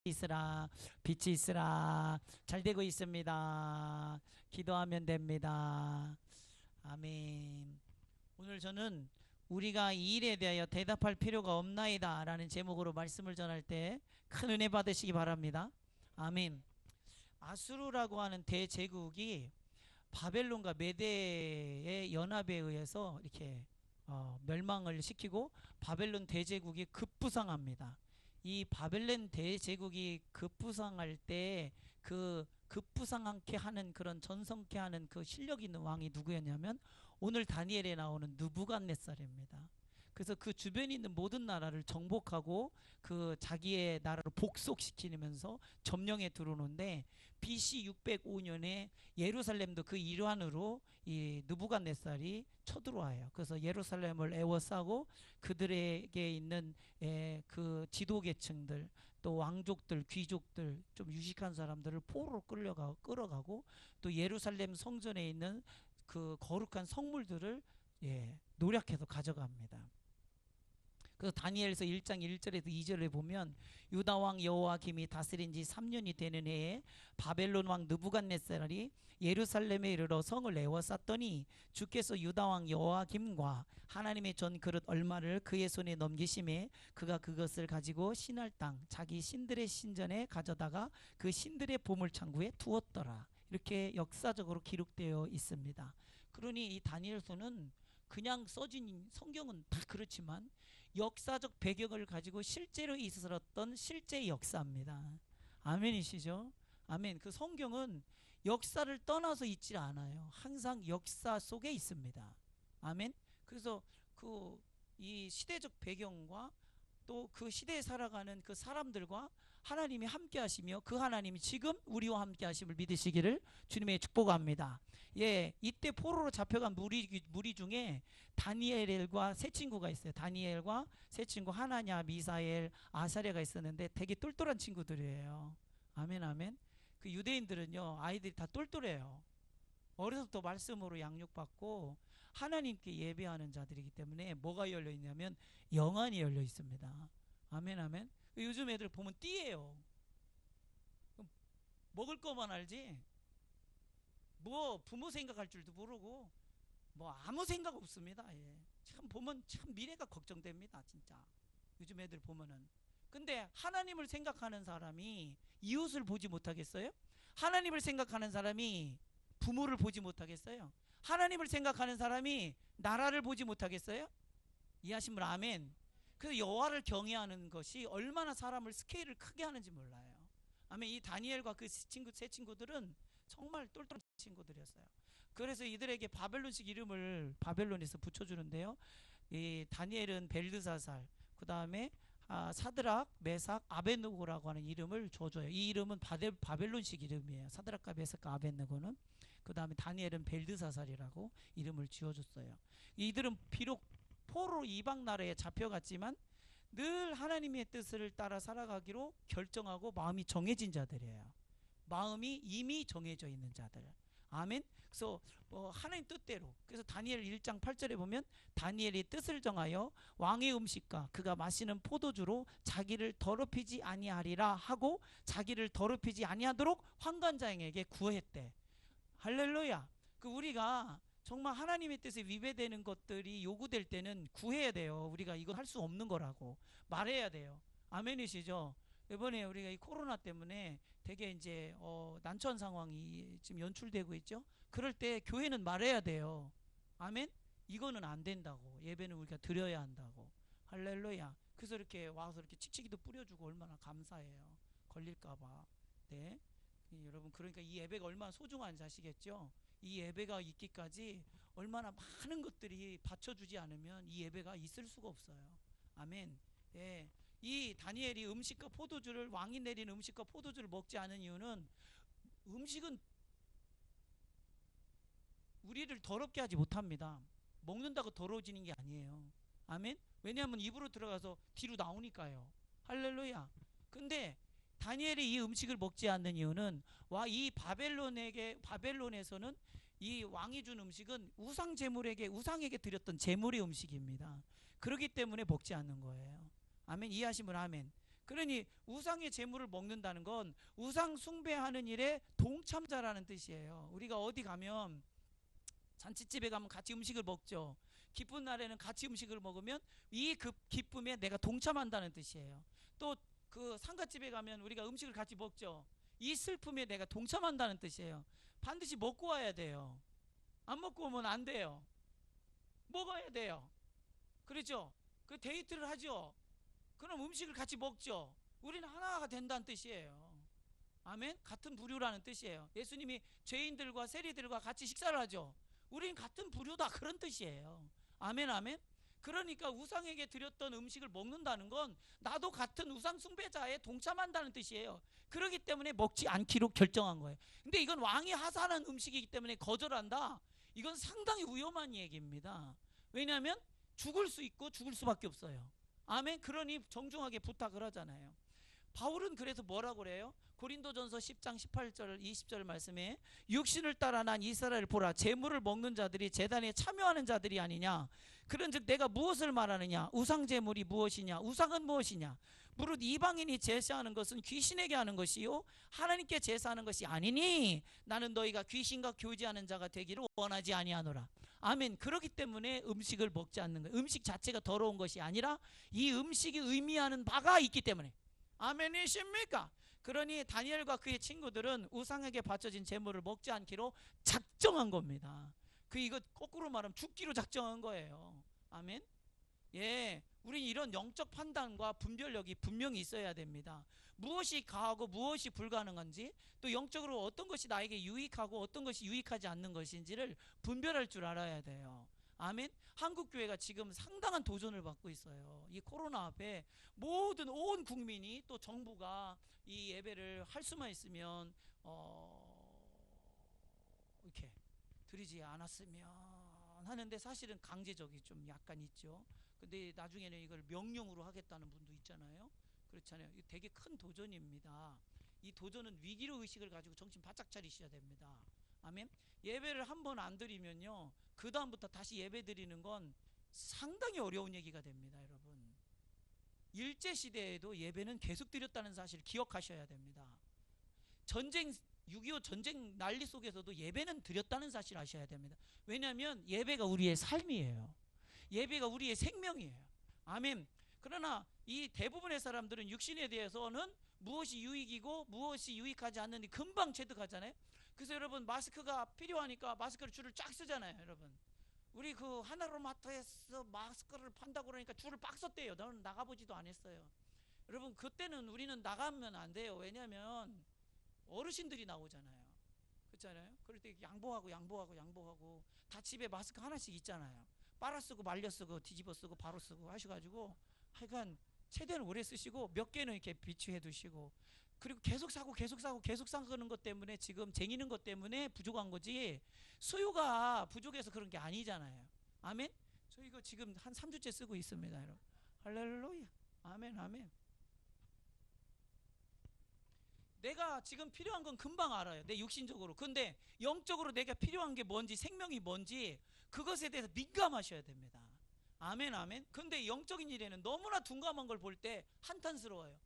있으라, 빛이 있으라. 잘 되고 있습니다. 기도하면 됩니다. 아멘. 오늘 저는 우리가 이 일에 대하여 대답할 필요가 없나이다 라는 제목으로 말씀을 전할 때 큰 은혜 받으시기 바랍니다. 아멘. 아수르라고 하는 대제국이 바벨론과 메대의 연합에 의해서 이렇게 멸망을 시키고 바벨론 대제국이 급부상합니다. 이 바벨론 대제국이 급부상할 때 그 급부상하게 하는 그런 전성케 하는 그 실력 있는 왕이 누구였냐면 오늘 다니엘에 나오는 느부갓네살입니다. 그래서 그 주변에 있는 모든 나라를 정복하고 그 자기의 나라를 복속시키면서 점령에 들어오는데 BC 605년에 예루살렘도 그 일환으로 이 느부갓네살이 쳐들어와요. 그래서 예루살렘을 에워싸고 그들에게 있는 그 지도계층들 또 왕족들 귀족들 좀 유식한 사람들을 포로로 끌어가고 또 예루살렘 성전에 있는 그 거룩한 성물들을 노력해서 가져갑니다. 그래서 다니엘서 1장 1절에서 2절에 보면 유다 왕 여호와김이 다스린 지 3년이 되는 해에 바벨론 왕 느부갓네살이 예루살렘에 이르러 성을 에워쌌더니 주께서 유다 왕 여호와김과 하나님의 전 그릇 얼마를 그의 손에 넘기심에 그가 그것을 가지고 신할 땅 자기 신들의 신전에 가져다가 그 신들의 보물창고에 두었더라. 이렇게 역사적으로 기록되어 있습니다. 그러니 이 다니엘서는 그냥 써진 성경은 다 그렇지만 역사적 배경을 가지고 실제로 있었던 실제 역사입니다. 아멘이시죠? 아멘. 그 성경은 역사를 떠나서 있지 않아요. 항상 역사 속에 있습니다. 아멘. 그래서 그 이 시대적 배경과 또 그 시대에 살아가는 그 사람들과 하나님이 함께 하시며 그 하나님이 지금 우리와 함께 하심을 믿으시기를 주님의 축복합니다. 이때 포로로 잡혀간 무리 중에 다니엘과 세 친구가 있어요. 다니엘과 세 친구 하나냐, 미사엘, 아사랴가 있었는데 되게 똘똘한 친구들이에요. 아멘, 아멘. 그 유대인들은요, 아이들이 다 똘똘해요. 어려서부터 말씀으로 양육받고 하나님께 예배하는 자들이기 때문에 뭐가 열려 있냐면 영안이 열려 있습니다. 아멘, 아멘. 요즘 애들 보면 띠예요. 먹을 거만 알지 뭐 부모 생각할 줄도 모르고 뭐 아무 생각 없습니다. 참 보면 참 미래가 걱정됩니다. 진짜 요즘 애들 보면은. 근데 하나님을 생각하는 사람이 이웃을 보지 못하겠어요? 하나님을 생각하는 사람이 부모를 보지 못하겠어요? 하나님을 생각하는 사람이 나라를 보지 못하겠어요? 이해하신 분 아멘. 그래서 여호와를 경외하는 것이 얼마나 사람을 스케일을 크게 하는지 몰라요. 아멘. 이 다니엘과 그 세 친구들은 정말 똘똘한 친구들이었어요. 그래서 이들에게 바벨론식 이름을 바벨론에서 붙여주는데요. 이 다니엘은 벨드사살, 그 다음에 사드락, 메삭, 아벳느고라고 하는 이름을 줘줘요. 이 이름은 바벨론식 이름이에요. 사드락과 메삭과 아벳느고는. 그 다음에 다니엘은 벨드사살이라고 이름을 지어줬어요. 이들은 비록 포로 이방 나라에 잡혀갔지만 늘 하나님의 뜻을 따라 살아가기로 결정하고 마음이 정해진 자들이에요. 마음이 이미 정해져 있는 자들. 아멘. 그래서 하나님 뜻대로. 그래서 다니엘 1장 8절에 보면 다니엘이 뜻을 정하여 왕의 음식과 그가 마시는 포도주로 자기를 더럽히지 아니하리라 하고 자기를 더럽히지 아니하도록 환관장에게 구했대. 할렐루야. 그 우리가 정말 하나님의 뜻에 위배되는 것들이 요구될 때는 구해야 돼요. 우리가 이거 할 수 없는 거라고 말해야 돼요. 아멘이시죠? 이번에 우리가 이 코로나 때문에 되게 이제 난처한 상황이 지금 연출되고 있죠. 그럴 때 교회는 말해야 돼요. 아멘. 이거는 안 된다고. 예배는 우리가 드려야 한다고. 할렐루야. 그래서 이렇게 와서 이렇게 칙칙이도 뿌려주고 얼마나 감사해요. 걸릴까봐. 네. 여러분 그러니까 이 예배가 얼마나 소중한지 아시겠죠? 이 예배가 있기까지 얼마나 많은 것들이 받쳐주지 않으면 이 예배가 있을 수가 없어요. 아멘. 예. 이 다니엘이 음식과 포도주를 왕이 내린 음식과 포도주를 먹지 않은 이유는 음식은 우리를 더럽게 하지 못합니다. 먹는다고 더러워지는 게 아니에요. 아멘. 왜냐하면 입으로 들어가서 뒤로 나오니까요. 할렐루야. 근데 다니엘이 이 음식을 먹지 않는 이유는 이 바벨론에서는 이 왕이 준 음식은 우상에게 드렸던 제물의 음식입니다. 그렇기 때문에 먹지 않는 거예요. 아멘. 이해하시면 아멘. 그러니 우상의 제물을 먹는다는 건 우상 숭배하는 일에 동참자라는 뜻이에요. 우리가 어디 가면 잔치집에 가면 같이 음식을 먹죠. 기쁜 날에는 같이 음식을 먹으면 이 기쁨에 내가 동참한다는 뜻이에요. 또 그 상가집에 가면 우리가 음식을 같이 먹죠. 이 슬픔에 내가 동참한다는 뜻이에요. 반드시 먹고 와야 돼요. 안 먹고 오면 안 돼요. 먹어야 돼요. 그렇죠? 그 데이트를 하죠. 그럼 음식을 같이 먹죠. 우리는 하나가 된다는 뜻이에요. 아멘? 같은 부류라는 뜻이에요. 예수님이 죄인들과 세리들과 같이 식사를 하죠. 우린 같은 부류다, 그런 뜻이에요. 아멘, 아멘. 그러니까 우상에게 드렸던 음식을 먹는다는 건 나도 같은 우상 숭배자에 동참한다는 뜻이에요. 그렇기 때문에 먹지 않기로 결정한 거예요. 근데 이건 왕이 하사하는 음식이기 때문에 거절한다. 이건 상당히 위험한 얘기입니다. 왜냐하면 죽을 수 있고 죽을 수밖에 없어요. 아멘. 그러니 정중하게 부탁을 하잖아요. 바울은 그래서 뭐라고 그래요? 고린도전서 10장 18절 20절 말씀에 육신을 따라 난 이스라엘 보라, 제물을 먹는 자들이 제단에 참여하는 자들이 아니냐. 그런즉 내가 무엇을 말하느냐? 우상 제물이 무엇이냐? 우상은 무엇이냐? 무릇 이방인이 제사하는 것은 귀신에게 하는 것이요 하나님께 제사하는 것이 아니니 나는 너희가 귀신과 교제하는 자가 되기를 원하지 아니하노라. 아멘. 그렇기 때문에 음식을 먹지 않는 거예요. 음식 자체가 더러운 것이 아니라 이 음식이 의미하는 바가 있기 때문에. 아멘이십니까? 그러니 다니엘과 그의 친구들은 우상에게 바쳐진 제물을 먹지 않기로 작정한 겁니다. 이거 거꾸로 말하면 죽기로 작정한 거예요. 아멘. 예, 우린 이런 영적 판단과 분별력이 분명히 있어야 됩니다. 무엇이 가하고 무엇이 불가능한지, 또 영적으로 어떤 것이 나에게 유익하고 어떤 것이 유익하지 않는 것인지를 분별할 줄 알아야 돼요. 아멘. 한국교회가 지금 상당한 도전을 받고 있어요. 이 코로나 앞에 모든 온 국민이 또 정부가 이 예배를 할 수만 있으면 이렇게 드리지 않았으면 하는데, 사실은 강제적이 좀 약간 있죠. 근데 나중에는 이걸 명령으로 하겠다는 분도 있잖아요. 그렇잖아요. 이거 되게 큰 도전입니다. 이 도전은 위기로 의식을 가지고 정신 바짝 차리셔야 됩니다. 아멘. 예배를 한 번 안 드리면요, 그 다음부터 다시 예배 드리는 건 상당히 어려운 얘기가 됩니다. 여러분, 일제시대에도 예배는 계속 드렸다는 사실 기억하셔야 됩니다. 6.25 전쟁 난리 속에서도 예배는 드렸다는 사실 아셔야 됩니다. 왜냐하면 예배가 우리의 삶이에요. 예배가 우리의 생명이에요. 아멘. 그러나 이 대부분의 사람들은 육신에 대해서는 무엇이 유익이고 무엇이 유익하지 않는지 금방 체득하잖아요. 그래서 여러분, 마스크가 필요하니까 마스크를 줄을 쫙 쓰잖아요. 여러분, 우리 그 하나로마트에서 마스크를 판다고 그러니까 줄을 빡 썼대요. 저는 나가보지도 않았어요. 여러분, 그때는 우리는 나가면 안 돼요. 왜냐하면 어르신들이 나오잖아요. 그렇잖아요. 그럴 때 양보하고 다 집에 마스크 하나씩 있잖아요. 빨아 쓰고 말려 쓰고 뒤집어 쓰고 바로 쓰고 하셔가지고 하여간 최대한 오래 쓰시고 몇 개는 이렇게 비치해 두시고, 그리고 계속 사는 것 때문에 지금 쟁이는 것 때문에 부족한 거지, 수요가 부족해서 그런 게 아니잖아요. 아멘. 저 이거 지금 한 3주째 쓰고 있습니다, 여러분. 할렐루야. 아멘, 아멘. 내가 지금 필요한 건 금방 알아요, 내 육신적으로. 근데 영적으로 내가 필요한 게 뭔지, 생명이 뭔지, 그것에 대해서 민감하셔야 됩니다. 아멘, 아멘. 근데 영적인 일에는 너무나 둔감한 걸 볼 때 한탄스러워요.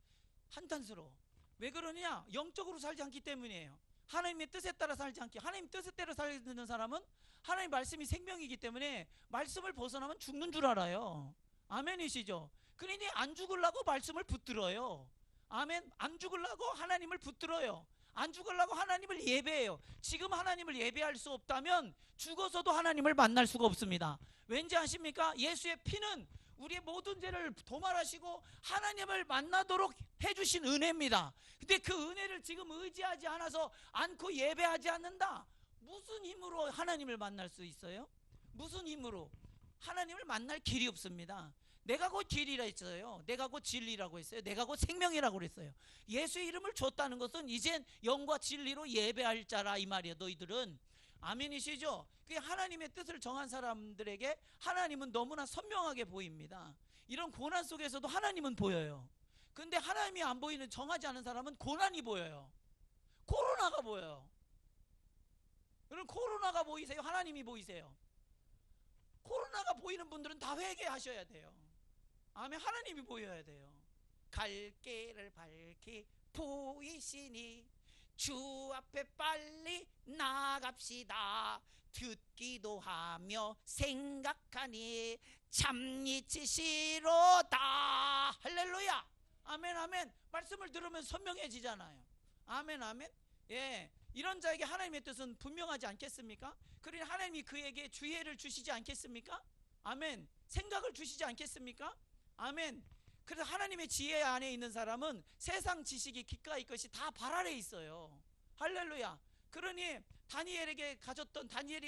한탄스러워. 왜 그러냐? 영적으로 살지 않기 때문이에요. 하나님의 뜻에 따라 살지 않기. 하나님 뜻에 따라 살는 사람은 하나님 말씀이 생명이기 때문에 말씀을 벗어나면 죽는 줄 알아요. 아멘이시죠? 그러니 안 죽으려고 말씀을 붙들어요. 아멘. 안 죽으려고 하나님을 붙들어요. 안 죽으려고 하나님을 예배해요. 지금 하나님을 예배할 수 없다면 죽어서도 하나님을 만날 수가 없습니다. 왠지 아십니까? 예수의 피는 우리의 모든 죄를 도말하시고 하나님을 만나도록 해주신 은혜입니다. 근데 그 은혜를 지금 의지하지 않고 예배하지 않는다. 무슨 힘으로 하나님을 만날 수 있어요? 무슨 힘으로? 하나님을 만날 길이 없습니다. 내가 곧 길이라 했어요. 내가 곧 진리라고 했어요. 내가 곧 생명이라고 그랬어요. 예수의 이름을 줬다는 것은 이젠 영과 진리로 예배할 자라, 이 말이에요. 너희들은. 아멘이시죠? 그게 하나님의 뜻을 정한 사람들에게 하나님은 너무나 선명하게 보입니다. 이런 고난 속에서도 하나님은 보여요. 근데 하나님이 안 보이는, 정하지 않은 사람은 고난이 보여요. 코로나가 보여요. 여러분, 코로나가 보이세요? 하나님이 보이세요? 코로나가 보이는 분들은 다 회개하셔야 돼요. 아멘. 하나님이 보여야 돼요. 갈 길을 밝히 보이시니 주 앞에 빨리 나갑시다. 듣기도 하며 생각하니 참 이치시로다. 할렐루야. 아멘 아멘. 말씀을 들으면 선명해지잖아요. 아멘 아멘. 예, 이런 자에게 하나님의 뜻은 분명하지 않겠습니까? 그러니 하나님이 그에게 지혜를 주시지 않겠습니까? 아멘. 생각을 주시지 않겠습니까? 아멘. 그래서 하나님의 지혜 안에 있는 사람은 세상 지식이 귓가의 것이 다 발 아래에 있어요. 할렐루야. 그러니 다니엘이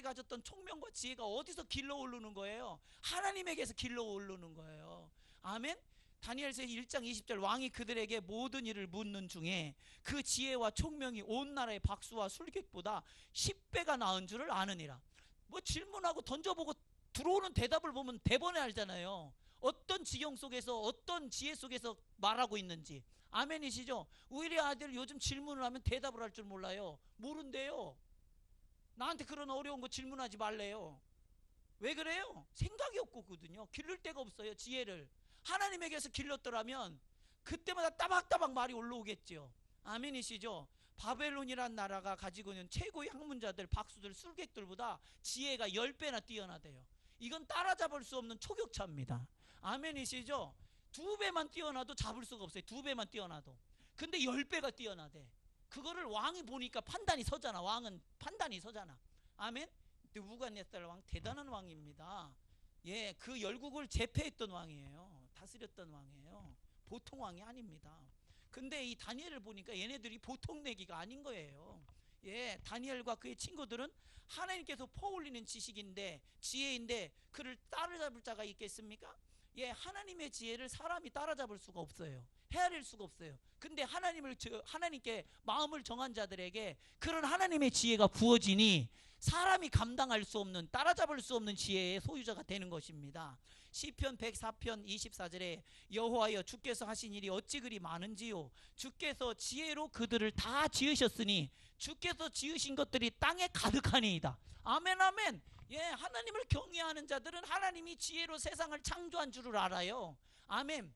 가졌던 총명과 지혜가 어디서 길러 오르는 거예요? 하나님에게서 길러 오르는 거예요. 아멘. 다니엘서 1장 20절 왕이 그들에게 모든 일을 묻는 중에 그 지혜와 총명이 온 나라의 박수와 술객보다 10배가 나은 줄을 아느니라. 뭐 질문하고 던져보고 들어오는 대답을 보면 대번에 알잖아요. 어떤 지경 속에서 어떤 지혜 속에서 말하고 있는지. 아멘이시죠? 우리 아들 요즘 질문을 하면 대답을 할 줄 몰라요. 모른대요. 나한테 그런 어려운 거 질문하지 말래요. 왜 그래요? 생각이 없거든요. 기를 데가 없어요. 지혜를 하나님에게서 길렀더라면 그때마다 따박따박 말이 올라오겠죠. 아멘이시죠? 바벨론이란 나라가 가지고 있는 최고의 학문자들, 박수들, 술객들보다 지혜가 10배나 뛰어나대요. 이건 따라잡을 수 없는 초격차입니다. 아멘이시죠? 2배만 뛰어나도 잡을 수가 없어요. 2배만 뛰어나도. 근데 10배가 뛰어나대. 그거를 왕이 보니까 판단이 서잖아. 왕은 판단이 서잖아. 아멘. 느부갓네살 왕 대단한 왕입니다. 예, 그 열국을 제패했던 왕이에요. 다스렸던 왕이에요. 보통 왕이 아닙니다. 근데 이 다니엘을 보니까 얘네들이 보통 내기가 아닌 거예요. 예, 다니엘과 그의 친구들은 하나님께서 퍼올리는 지식인데 지혜인데 그를 따라잡을 자가 있겠습니까? 예, 하나님의 지혜를 사람이 따라잡을 수가 없어요. 헤아릴 수가 없어요. 근데 하나님께 마음을 정한 자들에게 그런 하나님의 지혜가 부어지니 사람이 감당할 수 없는, 따라잡을 수 없는 지혜의 소유자가 되는 것입니다. 시편 104편 24절에 여호와여 주께서 하신 일이 어찌 그리 많은지요. 주께서 지혜로 그들을 다 지으셨으니 주께서 지으신 것들이 땅에 가득하니이다. 아멘 아멘. 예, 하나님을 경외하는 자들은 하나님이 지혜로 세상을 창조한 줄을 알아요. 아멘.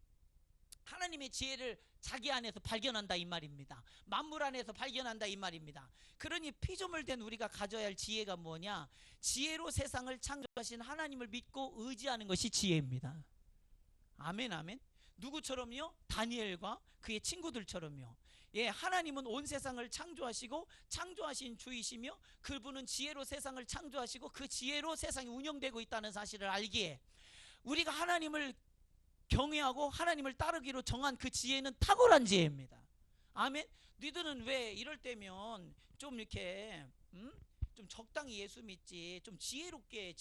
하나님의 지혜를 자기 안에서 발견한다 이 말입니다. 만물 안에서 발견한다 이 말입니다. 그러니 피조물된 우리가 가져야 할 지혜가 뭐냐? 지혜로 세상을 창조하신 하나님을 믿고 의지하는 것이 지혜입니다. 아멘 아멘. 누구처럼요? 다니엘과 그의 친구들처럼요. 예, 하나님은 온 세상을 창조하시고 창조하신 주이시며 그분은 지혜로 세상을 창조하시고 그 지혜로 세상이 운영되고 있다는 사실을 알기에 우리가 하나님을 경외하고 하나님을 따르기로 정한 그 지혜는 탁월한 지혜입니다. 아멘. 너희들은 왜 이럴 때면 좀 이렇게 좀 적당히 예수 믿지, 좀 지혜롭게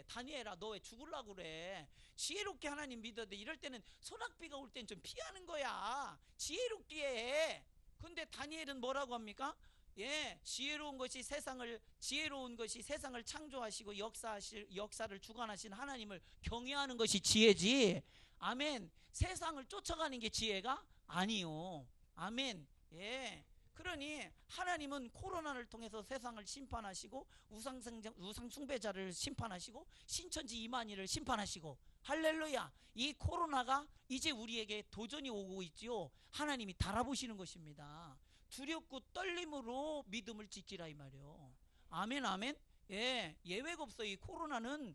다니엘아 너 왜 죽으려고 그래? 지혜롭게 하나님 믿어야 돼. 이럴 때는 소낙비가 올 땐 좀 피하는 거야. 지혜롭게 해. 근데 다니엘은 뭐라고 합니까? 예, 지혜로운 것이 세상을 창조하시고 역사를 주관하신 하나님을 경외하는 것이 지혜지. 아멘. 세상을 쫓아가는 게 지혜가 아니요. 아멘. 예. 그러니 하나님은 코로나를 통해서 세상을 심판하시고 우상 숭배자를 심판하시고 신천지 이만희를 심판하시고 할렐루야. 이 코로나가 이제 우리에게 도전이 오고 있지요. 하나님이 달아보시는 것입니다. 두렵고 떨림으로 믿음을 지키라 이 말이요. 아멘 아멘. 예, 예외가 없어요. 이 코로나는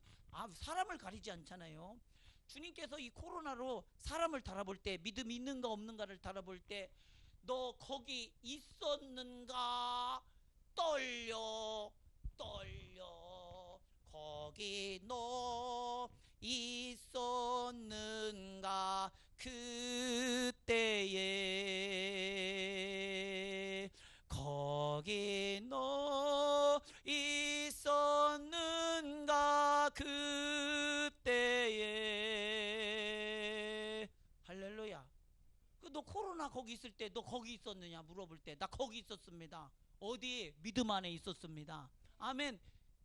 사람을 가리지 않잖아요. 주님께서 이 코로나로 사람을 달아볼 때 믿음이 있는가 없는가를 달아볼 때 너 거기 있었는가? 떨려 거기 너 있었는가? 그때에 거기 너 있었는가? 그때에 할렐루야. 너 코로나 거기 있을 때 너 거기 있었느냐 물어볼 때 나 거기 있었습니다. 어디? 믿음 안에 있었습니다. 아멘.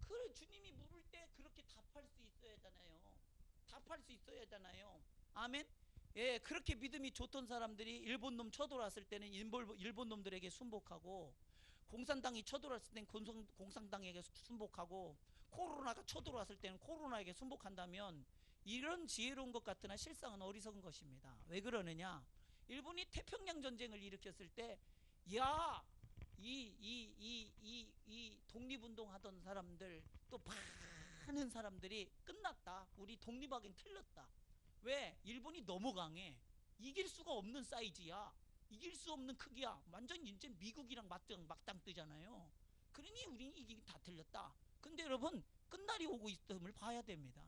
그래, 주님이 물을 때 그렇게 답할 수 있어야 하잖아요. 아멘. 예, 그렇게 믿음이 좋던 사람들이 일본 놈 쳐들어왔을 때는 일본 놈들에게 순복하고, 공산당이 쳐들어왔을 때는 공산당에게 순복하고, 코로나가 쳐들어왔을 때는 코로나에게 순복한다면 이런 지혜로운 것 같으나 실상은 어리석은 것입니다. 왜 그러느냐? 일본이 태평양 전쟁을 일으켰을 때, 야, 이 독립운동하던 사람들, 또 많은 사람들이 끝났다. 우리 독립하긴 틀렸다. 왜? 일본이 너무 강해. 이길 수가 없는 사이즈야. 이길 수 없는 크기야. 완전 이제 미국이랑 막당 뜨잖아요. 그러니 우리는 이기긴 다 틀렸다. 근데 여러분, 끝날이 오고 있음을 봐야 됩니다.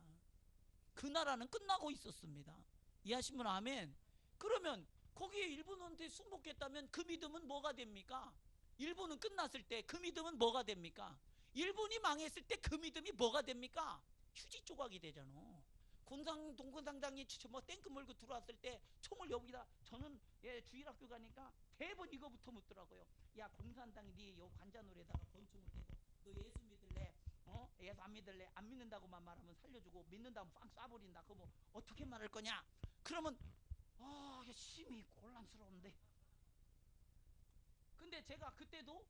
그 나라는 끝나고 있었습니다. 이해하신 분 아멘. 그러면 거기에 일본한테 승복했다면 그 믿음은 뭐가 됩니까? 일본은 끝났을 때 그 믿음은 뭐가 됩니까? 일본이 망했을 때 그 믿음이 뭐가 됩니까? 휴지 조각이 되잖아. 동군상당이 뭐 탱크 몰고 들어왔을 때 총을 여기다, 저는 주일학교 가니까 대번 이거부터 묻더라고요. 야, 공산당이 네 요 관자놀이에다가 권총을 대고 너 예수 믿을래? 예수 안 믿을래? 안 믿는다고만 말하면 살려주고 믿는다면 빵 쏴버린다. 그거 뭐 어떻게 말할 거냐? 그러면 이게 심히 곤란스러운데. 근데 제가 그때도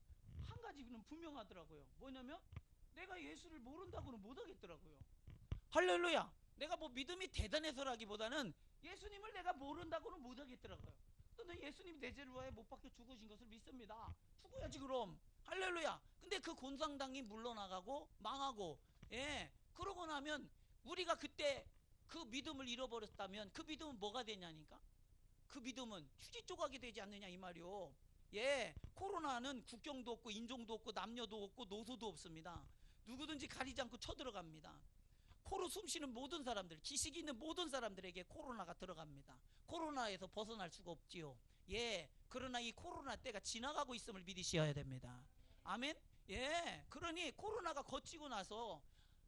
한 가지는 분명하더라고요. 뭐냐면 내가 예수를 모른다고는 못하겠더라고요. 할렐루야. 내가 뭐 믿음이 대단해서라기보다는 예수님을 내가 모른다고는 못하겠더라고요. 근데 예수님이 내 죄를 위하여 못 박혀 죽으신 것을 믿습니다. 죽어야지 그럼. 할렐루야. 근데 그 곤상당이 물러나가고 망하고, 그러고 나면 우리가 그때 그 믿음을 잃어버렸다면 그 믿음은 뭐가 되냐니까? 그 믿음은 휴지 조각이 되지 않느냐 이 말이요. 코로나는 국경도 없고 인종도 없고 남녀도 없고 노소도 없습니다. 누구든지 가리지 않고 쳐들어갑니다. 코로 숨쉬는 모든 사람들, 기식이 있는 모든 사람들에게 코로나가 들어갑니다. 코로나에서 벗어날 수가 없지요. 그러나 이 코로나 때가 지나가고 있음을 믿으셔야 됩니다. 아멘. 그러니 코로나가 거치고 나서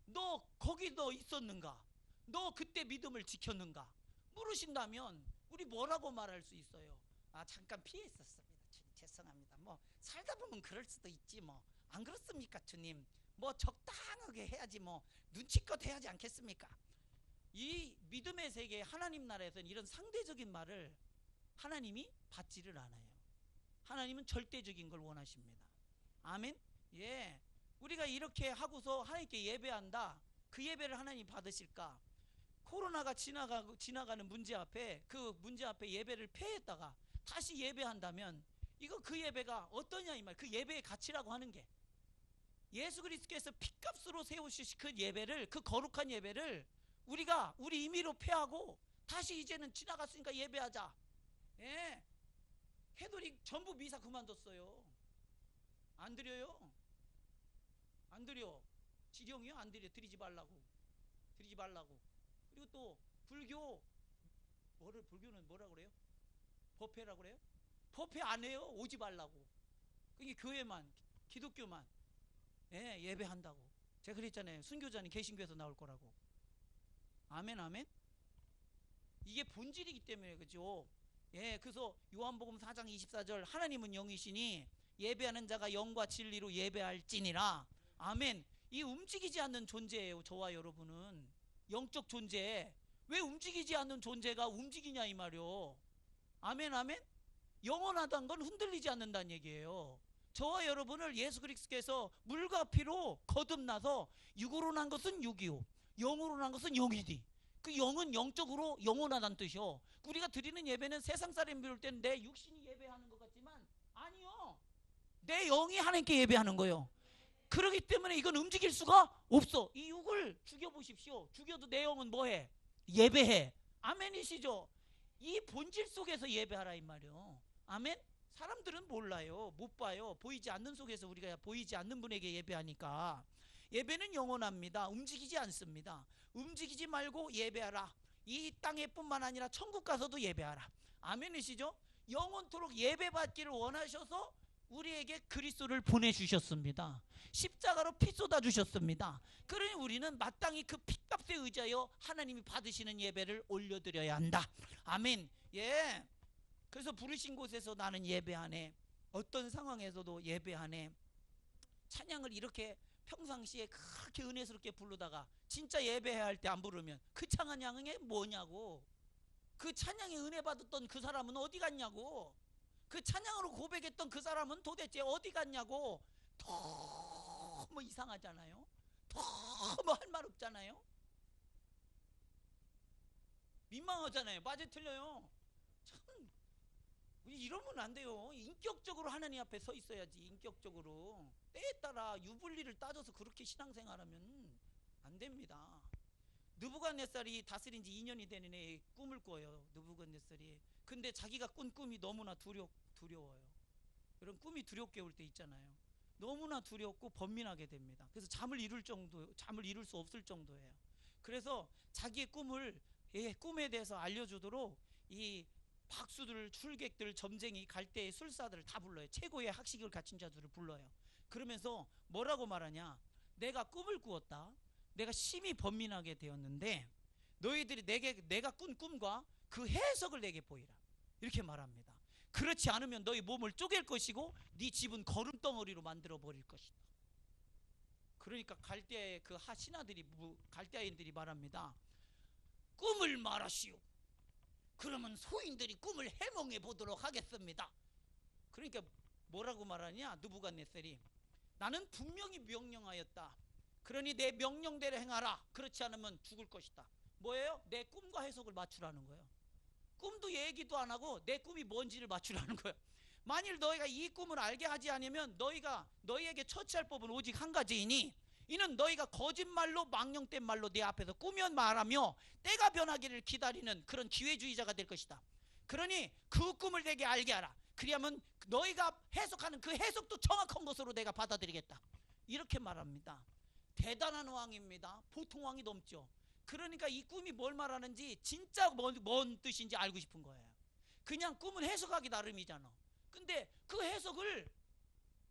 너 거기 너 있었는가? 너 그때 믿음을 지켰는가? 물으신다면 우리 뭐라고 말할 수 있어요? 잠깐 피해 있었습니다. 죄송합니다. 뭐 살다 보면 그럴 수도 있지 뭐. 안 그렇습니까 주님? 뭐 적당하게 해야지, 뭐 눈치껏 해야지 않겠습니까? 이 믿음의 세계 하나님 나라에서는 이런 상대적인 말을 하나님이 받지를 않아요. 하나님은 절대적인 걸 원하십니다. 아멘. 우리가 이렇게 하고서 하나님께 예배한다. 그 예배를 하나님 받으실까? 코로나가 지나가는 문제 앞에, 그 문제 앞에 예배를 폐했다가 다시 예배한다면 이거 그 예배가 어떠냐 이 말. 그 예배의 가치라고 하는 게 예수 그리스도께서 핏값으로 세우신 그 예배를, 그 거룩한 예배를 우리가 우리 임의로 폐하고 다시 이제는 지나갔으니까 예배하자. 해돌이 전부 미사 그만뒀어요. 안 드려요. 안 드려. 지령이요? 안 드려. 드리지 말라고. 그리고 또 불교는 뭐라 그래요? 법회라고 그래요? 법회 안 해요. 오지 말라고. 그게 교회만, 기독교만 예배한다고. 제가 그랬잖아요. 순교자는 개신교에서 나올 거라고. 아멘 아멘. 이게 본질이기 때문에 그죠. 그래서 요한복음 4장 24절 하나님은 영이시니 예배하는 자가 영과 진리로 예배할지니라. 아멘. 이 움직이지 않는 존재예요. 저와 여러분은 영적 존재. 왜 움직이지 않는 존재가 움직이냐 이 말이요. 아멘 아멘. 영원하다는 건 흔들리지 않는다는 얘기예요. 저와 여러분을 예수 그리스도께서 물과 피로 거듭나서 육으로 난 것은 육이요 영으로 난 것은 영이니, 그 영은 영적으로 영원하다는 뜻이요. 우리가 드리는 예배는 세상 사람이 볼 때는 내 육신이 예배하는 것 같지만 아니요, 내 영이 하나님께 예배하는 거예요. 그렇기 때문에 이건 움직일 수가 없어. 이 육을 죽여보십시오. 죽여도 내 영은 뭐해? 예배해. 아멘이시죠? 이 본질 속에서 예배하라 이 말이요. 아멘. 사람들은 몰라요. 못 봐요. 보이지 않는 속에서 우리가 보이지 않는 분에게 예배하니까. 예배는 영원합니다. 움직이지 않습니다. 움직이지 말고 예배하라. 이 땅에뿐만 아니라 천국 가서도 예배하라. 아멘이시죠? 영원토록 예배받기를 원하셔서 우리에게 그리스도를 보내주셨습니다. 십자가로 피 쏟아주셨습니다. 그러니 우리는 마땅히 그 피값에 의지하여 하나님이 받으시는 예배를 올려드려야 한다. 아멘. 그래서 부르신 곳에서 나는 예배하네. 어떤 상황에서도 예배하네. 찬양을 이렇게 평상시에 그렇게 은혜스럽게 부르다가 진짜 예배해야 할 때 안 부르면 그 찬양이 뭐냐고. 그 찬양에 은혜 받았던 그 사람은 어디 갔냐고. 그 찬양으로 고백했던 그 사람은 도대체 어디 갔냐고. 너무 이상하잖아요. 너무 할 말 없잖아요. 민망하잖아요. 맞아 틀려요? 참 이러면 안 돼요. 인격적으로 하나님 앞에 서 있어야지. 인격적으로 때에 따라 유불리를 따져서 그렇게 신앙생활하면 안 됩니다. 느부갓네살이 다스린 지 2년이 되는 애 꿈을 꿔요. 느부갓네살이. 근데 자기가 꾼 꿈이 너무나 두려워요. 이런 꿈이 두렵게 올 때 있잖아요. 너무나 두렵고 번민하게 됩니다. 그래서 잠을 이룰 수 없을 정도예요. 그래서 자기의 꿈에 대해서 알려주도록 이 박수들, 출객들, 점쟁이, 갈대의 술사들을 다 불러요. 최고의 학식을 갖춘 자들을 불러요. 그러면서 뭐라고 말하냐? 내가 꿈을 꾸었다. 내가 심히 번민하게 되었는데 너희들이 내가 꾼 꿈과 그 해석을 내게 보이라. 이렇게 말합니다. 그렇지 않으면 너희 몸을 쪼갤 것이고 네 집은 거름덩어리로 만들어 버릴 것이다. 그러니까 갈대의 그 갈대아인들이 말합니다. 꿈을 말하시오. 그러면 소인들이 꿈을 해몽해 보도록 하겠습니다. 그러니까 뭐라고 말하냐? 느부갓네살이 나는 분명히 명령하였다. 그러니 내 명령대로 행하라. 그렇지 않으면 죽을 것이다. 뭐예요? 내 꿈과 해석을 맞추라는 거예요. 꿈도 얘기도 안 하고 내 꿈이 뭔지를 맞추라는 거예요. 만일 너희가 이 꿈을 알게 하지 않으면 너희에게 처치할 법은 오직 한 가지이니 이는 너희가 거짓말로 망령된 말로 내 앞에서 꾸며 말하며 때가 변하기를 기다리는 그런 기회주의자가 될 것이다. 그러니 그 꿈을 내게 알게 하라. 그리하면 너희가 해석하는 그 해석도 정확한 것으로 내가 받아들이겠다. 이렇게 말합니다. 대단한 왕입니다. 보통 왕이 넘죠. 그러니까 이 꿈이 뭘 말하는지 진짜 뭔 뜻인지 알고 싶은 거예요. 그냥 꿈은 해석하기 나름이잖아. 근데 그 해석을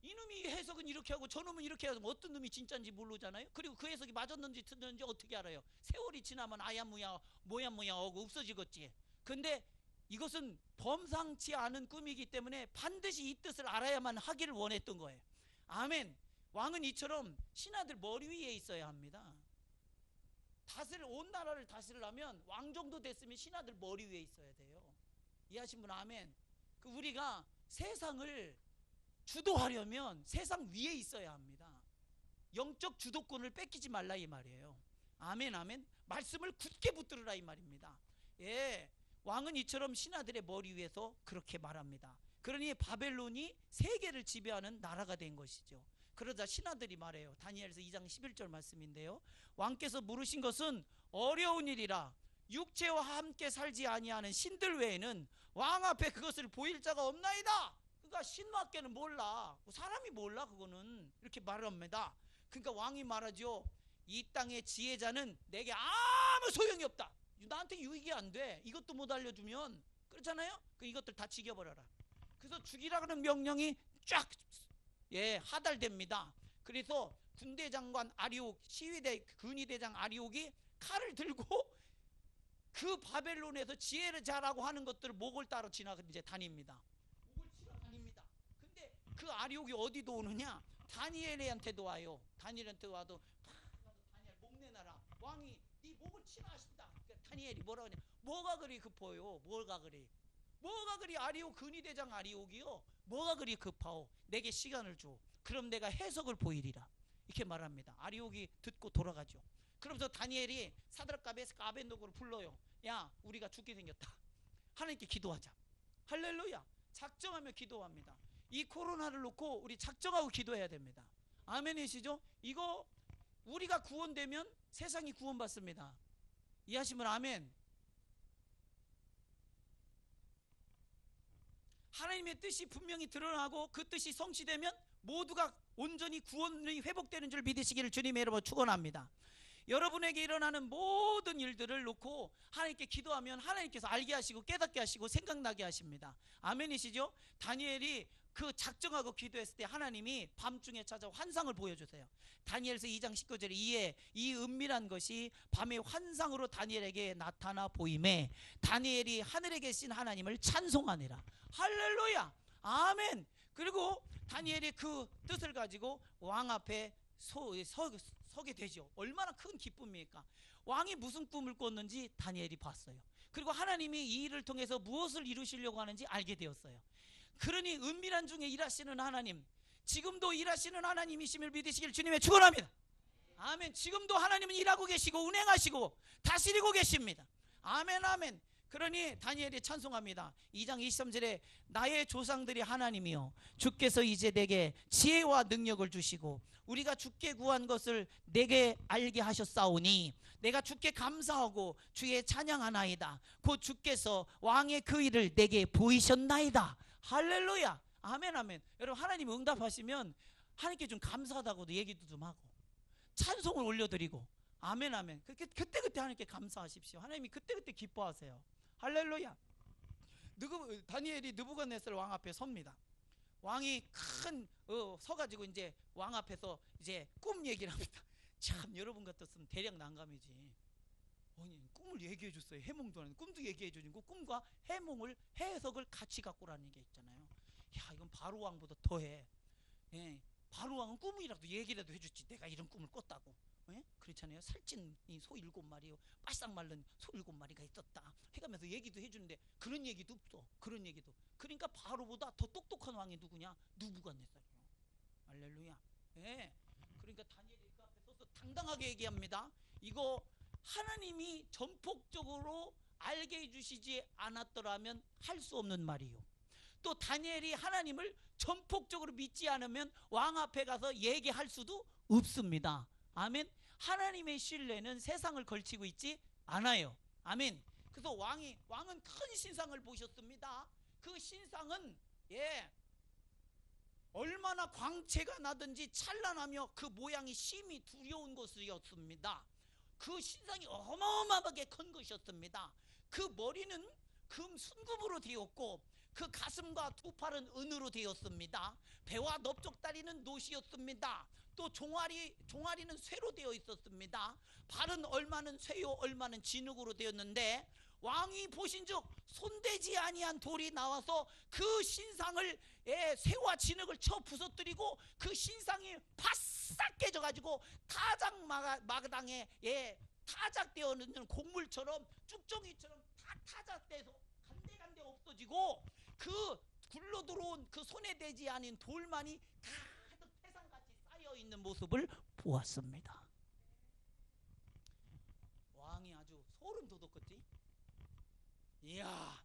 이놈이 해석은 이렇게 하고 저놈은 이렇게 하면 어떤 놈이 진짜인지 모르잖아요. 그리고 그 해석이 맞았는지 틀렸는지 어떻게 알아요? 세월이 지나면 아야무야 하고 없어지겠지. 근데 이것은 범상치 않은 꿈이기 때문에 반드시 이 뜻을 알아야만 하기를 원했던 거예요. 아멘. 왕은 이처럼 신하들 머리 위에 있어야 합니다. 온 나라를 다스리려면 왕 정도 됐으면 신하들 머리 위에 있어야 돼요. 이해하신 분 아멘. 우리가 세상을 주도하려면 세상 위에 있어야 합니다. 영적 주도권을 뺏기지 말라 이 말이에요. 아멘 아멘. 말씀을 굳게 붙들으라 이 말입니다. 예, 왕은 이처럼 신하들의 머리 위에서 그렇게 말합니다. 그러니 바벨론이 세계를 지배하는 나라가 된 것이죠. 그러자 신하들이 말해요. 다니엘서 2장 11절 말씀인데요. 왕께서 물으신 것은 어려운 일이라 육체와 함께 살지 아니하는 신들 외에는 왕 앞에 그것을 보일 자가 없나이다. 그러니까 신밖에는 몰라. 사람이 몰라. 그거는 이렇게 말합니다. 그러니까 왕이 말하죠. 이 땅의 지혜자는 내게 아무 소용이 없다. 나한테 유익이 안 돼. 이것도 못 알려주면 그렇잖아요. 이것들 다 죽여버려라. 그래서 죽이라는 명령이 쫙 하달됩니다. 그래서 군대장관 아리옥, 근위대장 아리옥이 칼을 들고 그 바벨론에서 지혜를 잘하고 하는 것들을 목을 따라 이제 다닙니다. 목을 치러 다닙니다. 근데 그 아리옥이 어디도 오느냐? 다니엘한테도 와요. 다니엘한테 와도 다니엘 목 내놔라. 왕이 네 목을 치라 하신다. 그러니까 다니엘이 뭐라고 하냐? 뭐가 그리 급해요? 뭐가 그리 아리옥 근위대장 아리옥이요? 뭐가 그리 급하오? 내게 시간을 줘. 그럼 내가 해석을 보이리라. 이렇게 말합니다. 아리옥이 듣고 돌아가죠. 그러면서 다니엘이 사드락과 메삭과 아벤노고를 불러요. 야, 우리가 죽게 생겼다. 하나님께 기도하자. 할렐루야. 작정하며 기도합니다. 이 코로나를 놓고 우리 작정하고 기도해야 됩니다. 아멘이시죠? 이거 우리가 구원되면 세상이 구원받습니다. 이해하시면 아멘. 하나님의 뜻이 분명히 드러나고 그 뜻이 성취되면 모두가 온전히 구원이 회복되는 줄 믿으시기를 주님의 이름으로 축원합니다. 여러분에게 일어나는 모든 일들을 놓고 하나님께 기도하면 하나님께서 알게 하시고 깨닫게 하시고 생각나게 하십니다. 아멘이시죠? 다니엘이 그 작정하고 기도했을 때 하나님이 밤중에 찾아 환상을 보여주세요. 다니엘서 2장 19절에 이에 이 은밀한 것이 밤의 환상으로 다니엘에게 나타나 보임에 다니엘이 하늘에 계신 하나님을 찬송하니라. 할렐루야. 아멘. 그리고 다니엘이 그 뜻을 가지고 왕 앞에 서게 되죠. 얼마나 큰 기쁨입니까? 왕이 무슨 꿈을 꿨는지 다니엘이 봤어요. 그리고 하나님이 이 일을 통해서 무엇을 이루시려고 하는지 알게 되었어요. 그러니 은밀한 중에 일하시는 하나님, 지금도 일하시는 하나님이심을 믿으시길 주님의 축원합니다. 아멘. 지금도 하나님은 일하고 계시고 운행하시고 다스리고 계십니다. 아멘 아멘. 그러니 다니엘이 찬송합니다. 2장 23절에 나의 조상들이 하나님이요 주께서 이제 내게 지혜와 능력을 주시고 우리가 주께 구한 것을 내게 알게 하셨사오니 내가 주께 감사하고 주의 찬양하나이다. 곧 주께서 왕의 그 일을 내게 보이셨나이다. 할렐루야. 아멘 아멘. 여러분 하나님 응답하시면 하나님께 좀 감사하다고도 얘기도 좀 하고 찬송을 올려드리고 아멘 아멘. 그때 하나님께 감사하십시오. 하나님이 그때 기뻐하세요. 할렐루야. 다니엘이 느부갓네살 왕 앞에 섭니다. 왕이 큰 서가지고 이제 왕 앞에서 이제 꿈 얘기를 합니다. 참 여러분 같았으면 대략 난감이지. 아니 꿈을 얘기해 줬어요. 해몽도 하는데 꿈도 얘기해 주고 꿈과 해몽을 해석을 같이 갖고 라는 게 있잖아요. 야 이건 바로 왕보다 더해. 예, 바로 왕은 꿈이라도 얘기라도 해주지. 내가 이런 꿈을 꿨다고. 예? 그렇잖아요. 살찐 소 7마리요 바싹 마른 소 7마리가 있었다 해가면서 얘기도 해주는데 그런 얘기도 없어. 그런 얘기도. 그러니까 바로보다 더 똑똑한 왕이 누구냐? 느부갓네살이요. 할렐루야. 예. 그러니까 다니엘이 그 앞에 서서 당당하게 얘기합니다. 이거 하나님이 전폭적으로 알게 해주시지 않았더라면 할 수 없는 말이요. 또 다니엘이 하나님을 전폭적으로 믿지 않으면 왕 앞에 가서 얘기할 수도 없습니다. 아멘. 하나님의 신뢰는 세상을 걸치고 있지 않아요. 아멘. 그래서 왕은 큰 신상을 보셨습니다. 그 신상은 얼마나 광채가 나든지 찬란하며 그 모양이 심히 두려운 것이었습니다. 그 신상이 어마어마하게 큰 것이었습니다. 그 머리는 금 순금으로 되었고 그 가슴과 두 팔은 은으로 되었습니다. 배와 넓적다리는 노시였습니다. 또 종아리는 쇠로 되어 있었습니다. 발은 얼마는 쇠요 얼마는 진흙으로 되었는데 왕이 보신즉 손대지 아니한 돌이 나와서 그 신상을 쇠와 진흙을 쳐 부서뜨리고 그 신상이 바싹 깨져가지고 타작 마당에 타작되어 있는 곡물처럼 쭉정이처럼 다 타작돼서 간데간데 없어지고 그 굴러 들어온 그 손에 대지 않은 돌만이 가득 태산같이 쌓여있는 모습을 보았습니다. 왕이 아주 소름 돋았겠지. 이야,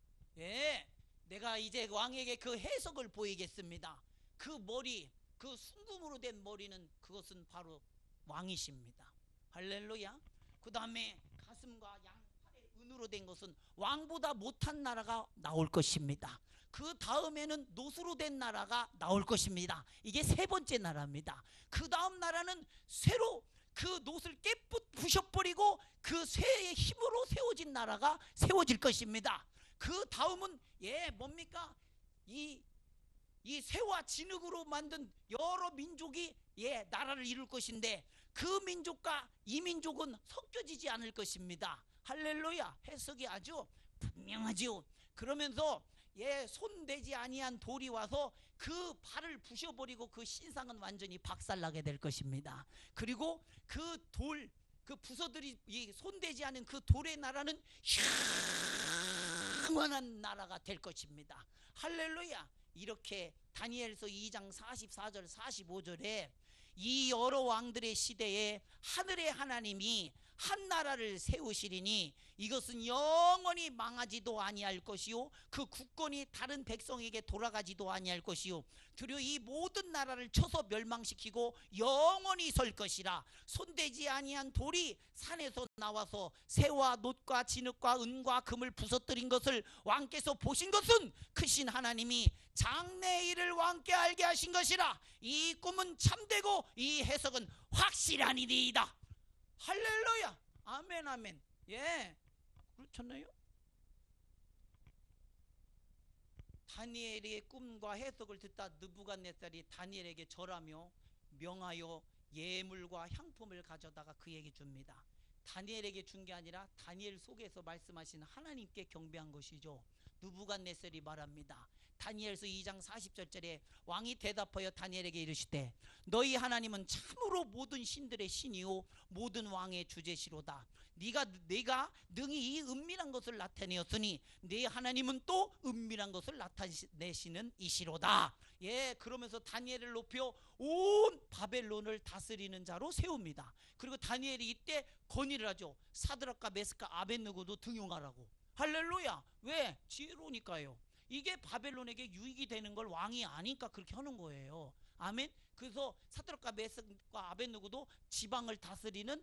내가 이제 왕에게 그 해석을 보이겠습니다. 그 머리, 그 순금으로 된 머리는 그것은 바로 왕이십니다. 할렐루야. 그 다음에 가슴과 양팔에 은으로 된 것은 왕보다 못한 나라가 나올 것입니다. 그 다음에는 노수로 된 나라가 나올 것입니다. 이게 세 번째 나라입니다. 그 다음 나라는 쇠로 그 노를 부셔버리고 그 쇠의 힘으로 세워진 나라가 세워질 것입니다. 그 다음은 뭡니까? 이 쇠와 진흙으로 만든 여러 민족이 나라를 이룰 것인데 그 민족과 이 민족은 섞여지지 않을 것입니다. 할렐루야. 해석이 아주 분명하지요. 그러면서 손대지 아니한 돌이 와서 그 발을 부셔버리고 그 신상은 완전히 박살나게 될 것입니다. 그리고 그 부서들이 손대지 않은 그 돌의 나라는 영원한 나라가 될 것입니다. 할렐루야. 이렇게 다니엘서 2장 44절 45절에 이 여러 왕들의 시대에 하늘의 하나님이 한 나라를 세우시리니 이것은 영원히 망하지도 아니할 것이요 그 국권이 다른 백성에게 돌아가지도 아니할 것이요 두려 이 모든 나라를 쳐서 멸망시키고 영원히 설 것이라. 손대지 아니한 돌이 산에서 나와서 새와 놋과 진흙과 은과 금을 부서뜨린 것을 왕께서 보신 것은 크신 하나님이 장래의 일을 왕께 알게 하신 것이라. 이 꿈은 참되고 이 해석은 확실한 일이다. 할렐루야. 아멘 아멘. 그렇잖아요. 다니엘의 꿈과 해석을 듣다 느부갓네살이 다니엘에게 절하며 명하여 예물과 향품을 가져다가 그에게 줍니다. 다니엘에게 준 게 아니라 다니엘 속에서 말씀하신 하나님께 경배한 것이죠. 느부갓네살이 말합니다. 다니엘서 2장 40절에 왕이 대답하여 다니엘에게 이르시되 너희 하나님은 참으로 모든 신들의 신이요 모든 왕의 주제시로다. 네가 능히 이 은밀한 것을 나타내었으니 네 하나님은 또 은밀한 것을 나타내시는 이시로다. 예, 그러면서 다니엘을 높여 온 바벨론을 다스리는 자로 세웁니다. 그리고 다니엘이 이때 건의를 하죠. 사드락과 메스카 아벳느고도 등용하라고. 할렐루야. 왜? 지혜로우니까요. 이게 바벨론에게 유익이 되는 걸 왕이 아니까 그렇게 하는 거예요. 아멘. 그래서 사드락과 메삭과 아벳느고도 지방을 다스리는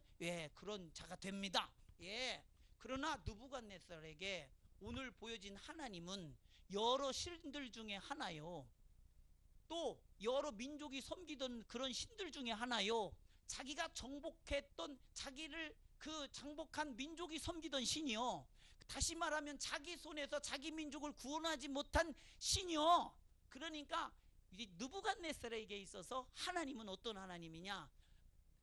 그런 자가 됩니다. 예. 그러나 느부갓네살에게 오늘 보여진 하나님은 여러 신들 중에 하나요. 또 여러 민족이 섬기던 그런 신들 중에 하나요. 자기가 정복했던 자기를 정복한 민족이 섬기던 신이요. 다시 말하면 자기 손에서 자기 민족을 구원하지 못한 신이요. 그러니까 느부갓네살에게 있어서 하나님은 어떤 하나님이냐?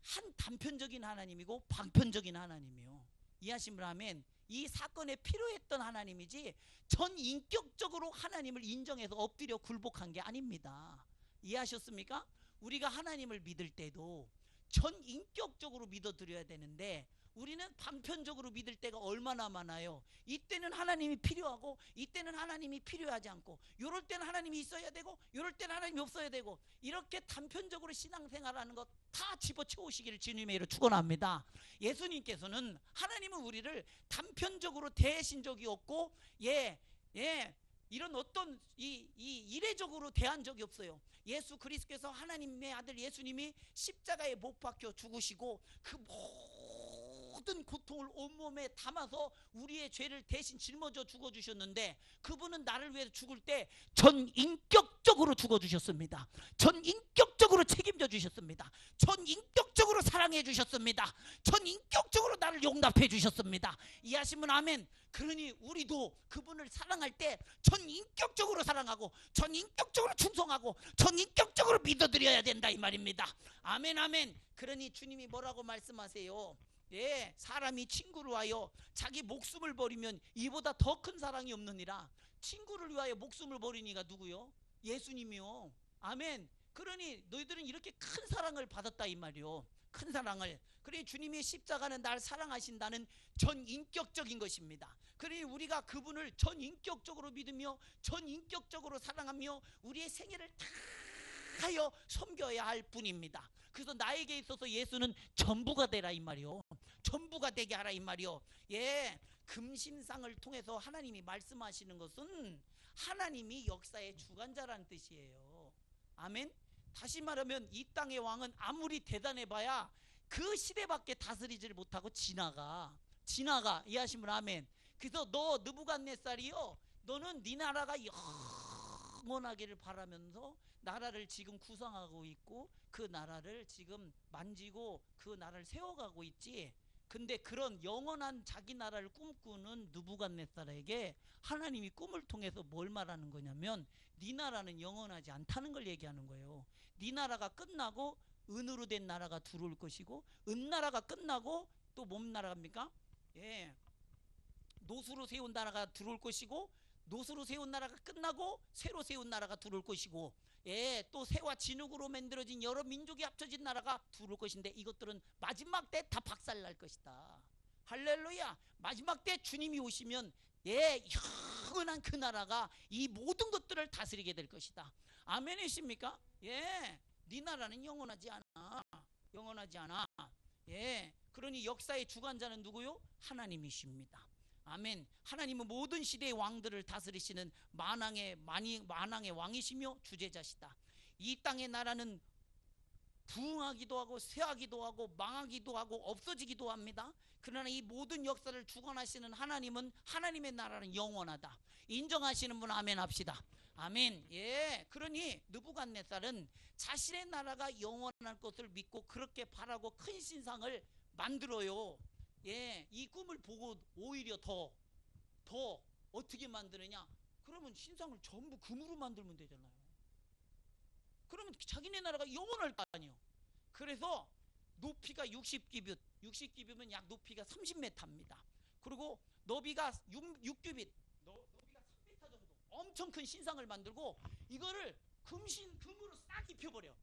한 단편적인 하나님이고 방편적인 하나님이요. 이해하시면 아멘. 이 사건에 필요했던 하나님이지 전 인격적으로 하나님을 인정해서 엎드려 굴복한 게 아닙니다. 이해하셨습니까? 우리가 하나님을 믿을 때도 전 인격적으로 믿어드려야 되는데 우리는 방편적으로 믿을 때가 얼마나 많아요. 이때는 하나님이 필요하고 이때는 하나님이 필요하지 않고, 요럴 때는 하나님이 있어야 되고 요럴 때는 하나님이 없어야 되고, 이렇게 단편적으로 신앙생활하는 것 다 집어치우시기를 주님의 이름으로 축원합니다. 예수님께서는 하나님은 우리를 단편적으로 대하신 적이 없고 이런 어떤 이례적으로 대한 적이 없어요. 예수 그리스도께서 하나님의 아들 예수님이 십자가에 못 박혀 죽으시고 그 모든 고통을 온몸에 담아서 우리의 죄를 대신 짊어져 죽어주셨는데, 그분은 나를 위해서 죽을 때 전 인격적으로 죽어주셨습니다. 전 인격적으로 책임져 주셨습니다. 전 인격적으로 사랑해 주셨습니다. 전 인격적으로 나를 용납해 주셨습니다. 이해하시면 아멘. 그러니 우리도 그분을 사랑할 때 전 인격적으로 사랑하고 전 인격적으로 충성하고 전 인격적으로 믿어드려야 된다 이 말입니다. 아멘 아멘. 그러니 주님이 뭐라고 말씀하세요? 사람이 친구를 위하여 자기 목숨을 버리면 이보다 더 큰 사랑이 없느니라. 친구를 위하여 목숨을 버린 이가 누구요? 예수님이요. 아멘. 그러니 너희들은 이렇게 큰 사랑을 받았다 이 말이요. 큰 사랑을. 그러니 주님의 십자가는 날 사랑하신다는 전 인격적인 것입니다. 그러니 우리가 그분을 전 인격적으로 믿으며 전 인격적으로 사랑하며 우리의 생애를 다 하여 섬겨야 할 뿐입니다. 그래서 나에게 있어서 예수는 전부가 되라 이 말이요. 전부가 되게 하라 이 말이요. 금심상을 통해서 하나님이 말씀하시는 것은 하나님이 역사의 주관자라는 뜻이에요. 아멘. 다시 말하면 이 땅의 왕은 아무리 대단해봐야 그 시대밖에 다스리지를 못하고 지나가. 이해하시면 아멘. 그래서 너 느부갓네살이요, 너는 네 나라가 영원하기를 바라면서 나라를 지금 구성하고 있고 그 나라를 지금 만지고 그 나라를 세워가고 있지. 근데 그런 영원한 자기 나라를 꿈꾸는 느부갓네살에게 하나님이 꿈을 통해서 뭘 말하는 거냐면 네 나라는 영원하지 않다는 걸 얘기하는 거예요. 네 나라가 끝나고 은으로 된 나라가 들어올 것이고, 은나라가 끝나고 또 뭔 나라입니까? 노수로 세운 나라가 들어올 것이고, 노수로 세운 나라가 끝나고 새로 세운 나라가 들어올 것이고, 또 새와 진흙으로 만들어진 여러 민족이 합쳐진 나라가 들어올 것인데, 이것들은 마지막 때 다 박살날 것이다. 할렐루야. 마지막 때 주님이 오시면 영원한 그 나라가 이 모든 것들을 다스리게 될 것이다. 아멘이십니까? 네 나라는 영원하지 않아. 그러니 역사의 주관자는 누구요? 하나님이십니다. 아멘. 하나님은 모든 시대의 왕들을 다스리시는 만왕의 왕이시며 주제자시다. 이 땅의 나라는 부흥하기도 하고 쇠하기도 하고 망하기도 하고 없어지기도 합니다. 그러나 이 모든 역사를 주관하시는 하나님은, 하나님의 나라는 영원하다. 인정하시는 분 아멘 합시다. 아멘. 그러니 느부갓네살은 자신의 나라가 영원할 것을 믿고 그렇게 바라고 큰 신상을 만들어요. 이 꿈을 보고 오히려 더 어떻게 만드느냐? 그러면 신상을 전부 금으로 만들면 되잖아요. 그러면 자기네 나라가 영원할 거 아니에요. 그래서 높이가 60규빗이면 약 높이가 30m입니다. 그리고 너비가 6규빗, 너비가 3m 엄청 큰 신상을 만들고 이거를 금으로 싹 입혀버려.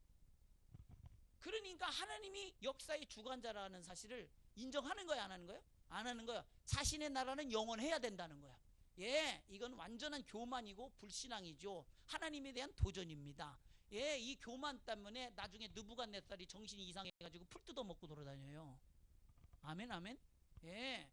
그러니까 하나님이 역사의 주관자라는 사실을 인정하는 거야, 안 하는 거야? 안 하는 거야. 자신의 나라는 영원해야 된다는 거야. 예, 이건 완전한 교만이고 불신앙이죠. 하나님에 대한 도전입니다. 예, 이 교만 때문에 나중에 느부갓네살이 정신이 이상해가지고 풀 뜯어먹고 돌아다녀요. 아멘, 아멘. 예,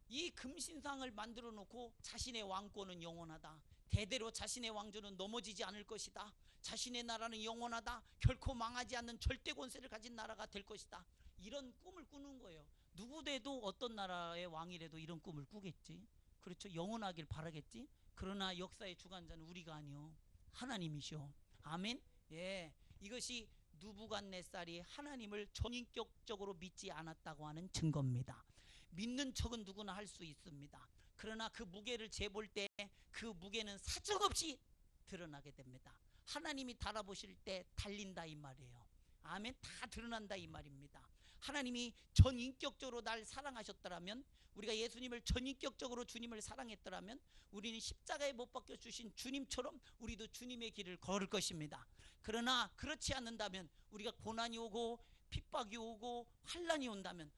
이 금신상을 만들어 놓고 자신의 왕권은 영원하다. 대대로 자신의 왕조는 넘어지지 않을 것이다. 자신의 나라는 영원하다. 결코 망하지 않는 절대 권세를 가진 나라가 될 것이다. 이런 꿈을 꾸는 거예요. 누구래도 어떤 나라의 왕이라도 이런 꿈을 꾸겠지. 그렇죠. 영원하길 바라겠지. 그러나 역사의 주관자는 우리가 아니요, 하나님이시오. 아멘. 예, 이것이 느부갓네살이 하나님을 전인격적으로 믿지 않았다고 하는 증거입니다. 믿는 척은 누구나 할 수 있습니다. 그러나 그 무게를 재볼 때 그 무게는 사정없이 드러나게 됩니다. 하나님이 달아보실 때 달린다 이 말이에요. 아멘. 다 드러난다 이 말입니다. 하나님이 전인격적으로 날 사랑하셨더라면, 우리가 예수님을 전인격적으로 주님을 사랑했더라면 우리는 십자가에 못 박혀 주신 주님처럼 우리도 주님의 길을 걸을 것입니다. 그러나 그렇지 않는다면, 우리가 고난이 오고 핍박이 오고 환난이 온다면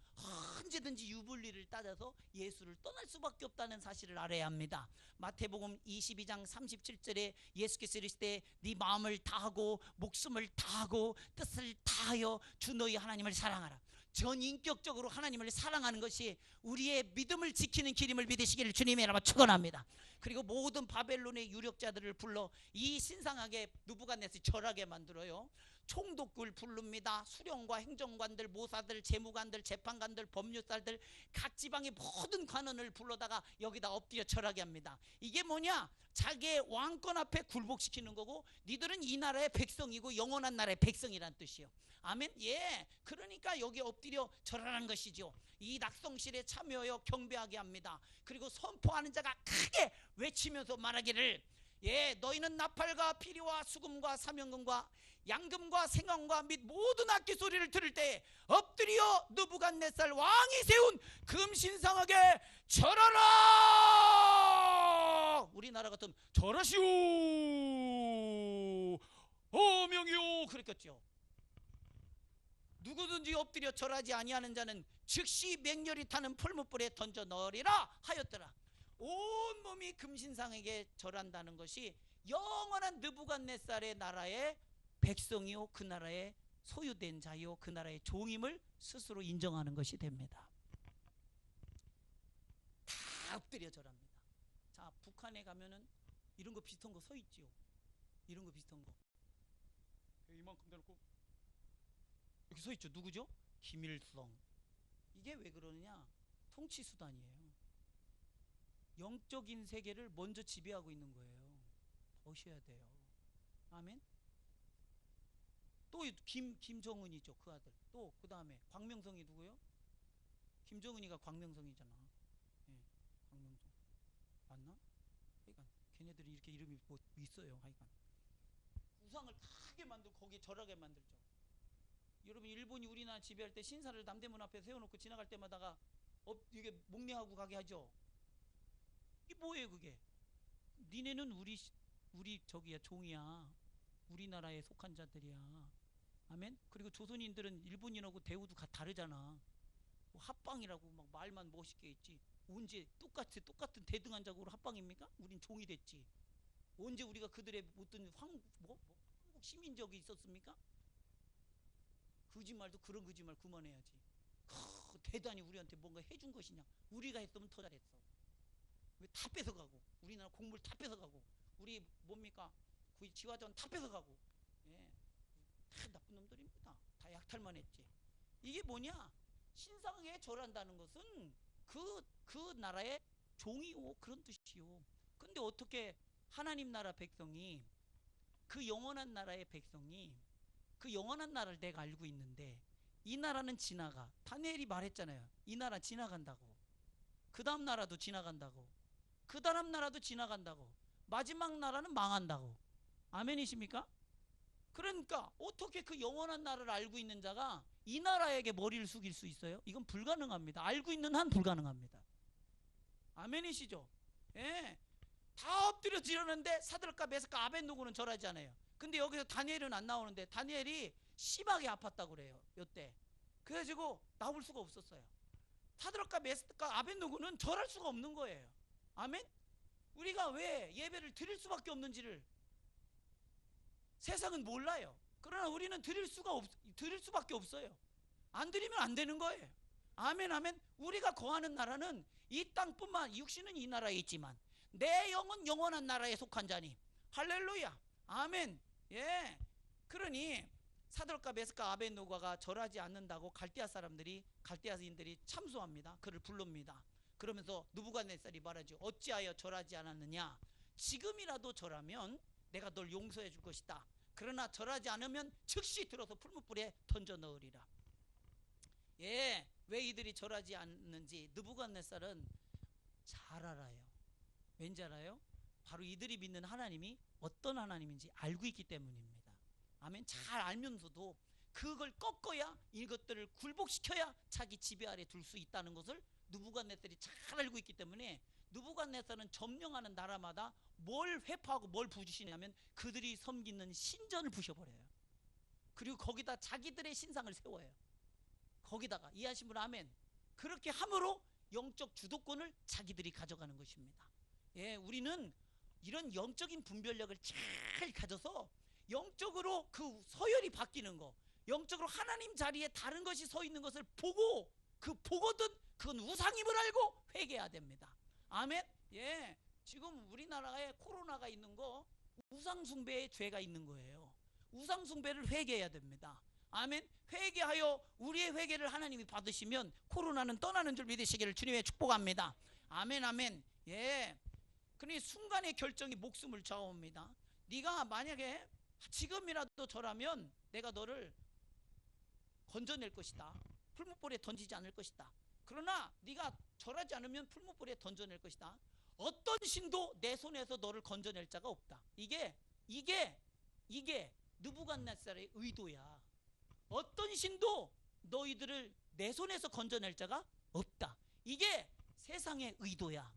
언제든지 유불리를 따져서 예수를 떠날 수밖에 없다는 사실을 알아야 합니다. 마태복음 22장 37절에 예수께서 이르시되 네 마음을 다하고 목숨을 다하고 뜻을 다하여 주 너희 하나님을 사랑하라. 전인격적으로 하나님을 사랑하는 것이 우리의 믿음을 지키는 길임을 믿으시기를 주님의 이름으로 축원합니다. 그리고 모든 바벨론의 유력자들을 불러 이 신상하게 느부갓네살이 절하게 만들어요. 총독을 부릅니다. 수령과 행정관들, 모사들, 재무관들, 재판관들, 법률사들, 각 지방의 모든 관원을 불러다가 여기다 엎드려 절하게 합니다. 이게 뭐냐? 자기의 왕권 앞에 굴복시키는 거고, 니들은 이 나라의 백성이고 영원한 나라의 백성이란 뜻이요. 아멘. 예, 그러니까 여기 엎드려 절하는 것이죠. 이 낙성실에 참여하여 경배하게 합니다. 그리고 선포하는 자가 크게 외치면서 말하기를, 예, 너희는 나팔과 피리와 수금과 사명금과 양금과 생황과 및 모든 악기 소리를 들을 때 엎드려 느부갓네살 왕이 세운 금신상에게 절하라. 우리나라 같으면 절하시오, 어명이요 그랬겠죠. 누구든지 엎드려 절하지 아니하는 자는 즉시 맹렬히 타는 풀무불에 던져 넣으리라 하였더라. 온 몸이 금신상에게 절한다는 것이 영원한 느부갓네살의 나라의 백성이요, 그 나라의 소유된 자요, 그 나라의 종임을 스스로 인정하는 것이 됩니다. 다 엎드려 절합니다. 자, 북한에 가면은 이런 거 비슷한 거 서 있지요. 이런 거 비슷한 거 이만큼 대놓고 이렇게 서 있죠. 누구죠? 김일성. 이게 왜 그러느냐? 통치 수단이에요. 영적인 세계를 먼저 지배하고 있는 거예요. 보셔야 돼요. 아멘. 또 김정은이죠, 그 아들. 또 그 다음에 광명성이 누구요? 김정은이가 광명성이잖아. 예, 광명성 맞나? 하여간 걔네들이 이렇게 이름이 뭐 있어요. 하여간 우상을 크게 만들고 거기에 절하게 만들죠. 여러분, 일본이 우리나라 지배할 때 신사를 남대문 앞에 세워놓고 지나갈 때마다가 이게 목례하고 가게 하죠. 이게 뭐예요 그게? 니네는 우리 저기야 종이야. 우리나라에 속한 자들이야. 아멘. 그리고 조선인들은 일본인하고 대우도 다르잖아. 뭐 합방이라고 막 말만 멋있게 했지. 언제 똑같은 대등한 자국으로 합방입니까? 우린 종이 됐지. 언제 우리가 그들의 어떤 한국 시민적이 있었습니까? 거짓말도 그런 거짓말 그만해야지. 대단히 우리한테 뭔가 해준 것이냐? 우리가 했으면 더 잘했어. 왜 다 뺏어가고, 우리나라 곡물 다 뺏어가고, 우리 뭡니까? 그 지화전 다 뺏어가고, 예, 다 나쁜 놈들입니다. 다 약탈만 했지. 이게 뭐냐? 신상에 절한다는 것은 그 나라의 종이요, 그런 뜻이요. 근데 어떻게 하나님 나라 백성이, 그 영원한 나라의 백성이, 그 영원한 나라를 내가 알고 있는데 이 나라는 지나가. 다니엘이 말했잖아요. 이 나라 지나간다고. 그 다음 나라도 지나간다고. 그 다음 나라도 지나간다고. 마지막 나라는 망한다고. 아멘이십니까? 그러니까 어떻게 그 영원한 나라를 알고 있는 자가 이 나라에게 머리를 숙일 수 있어요? 이건 불가능합니다. 알고 있는 한 불가능합니다. 아멘이시죠? 예. 다 엎드려 지르는데 사드락과 메삭과 아벳노고는 절하지 않아요. 근데 여기서 다니엘은 안 나오는데 다니엘이 심하게 아팠다고 그래요. 요때. 그래가지고 나올 수가 없었어요. 사드락과 메삭과 아벳노고는 절할 수가 없는 거예요. 아멘? 우리가 왜 예배를 드릴 수밖에 없는지를 세상은 몰라요. 그러나 우리는 드릴 수밖에 없어요. 안 드리면 안 되는 거예요. 아멘, 아멘. 우리가 거하는 나라는 이 땅뿐만, 육신은 이 나라에 있지만 내 영은 영원한 나라에 속한 자니. 할렐루야. 아멘. 예. 그러니 사드락과 메삭과 아벳노고가 절하지 않는다고 갈대아인들이 참소합니다. 그를 부릅니다. 그러면서 느부갓네살이 말하죠. 어찌하여 절하지 않았느냐? 지금이라도 절하면 내가 널 용서해 줄 것이다. 그러나 절하지 않으면 즉시 들어서 풀무불에 던져 넣으리라. 예, 왜 이들이 절하지 않는지 느부갓네살은 잘 알아요. 왠지 알아요? 바로 이들이 믿는 하나님이 어떤 하나님인지 알고 있기 때문입니다. 아멘. 잘 알면서도 그걸 꺾어야, 이것들을 굴복시켜야 자기 지배 아래 둘 수 있다는 것을 느부갓네살이 잘 알고 있기 때문에 느부갓네살은 점령하는 나라마다 뭘 회파하고 뭘 부수시냐면 그들이 섬기는 신전을 부셔버려요. 그리고 거기다 자기들의 신상을 세워요. 거기다가, 이해하신 분 아멘. 그렇게 함으로 영적 주도권을 자기들이 가져가는 것입니다. 예, 우리는 이런 영적인 분별력을 잘 가져서 영적으로 그 서열이 바뀌는 거, 영적으로 하나님 자리에 다른 것이 서 있는 것을 보고, 보거든 그건 우상임을 알고 회개해야 됩니다. 아멘. 예, 지금 우리나라에 코로나가 있는 거 우상 숭배의 죄가 있는 거예요. 우상 숭배를 회개해야 됩니다. 아멘. 회개하여 우리의 회개를 하나님이 받으시면 코로나는 떠나는 줄 믿으시기를 주님의 축복합니다. 아멘, 아멘. 예. 그러니 순간의 결정이 목숨을 좌우합니다. 네가 만약에 지금이라도 절하면 내가 너를 건져낼 것이다. 풀무불에 던지지 않을 것이다. 그러나 네가 절하지 않으면 풀무불에 던져낼 것이다. 어떤 신도 내 손에서 너를 건져낼 자가 없다. 이게 느부갓네살의 의도야. 어떤 신도 너희들을 내 손에서 건져낼 자가 없다. 이게 세상의 의도야.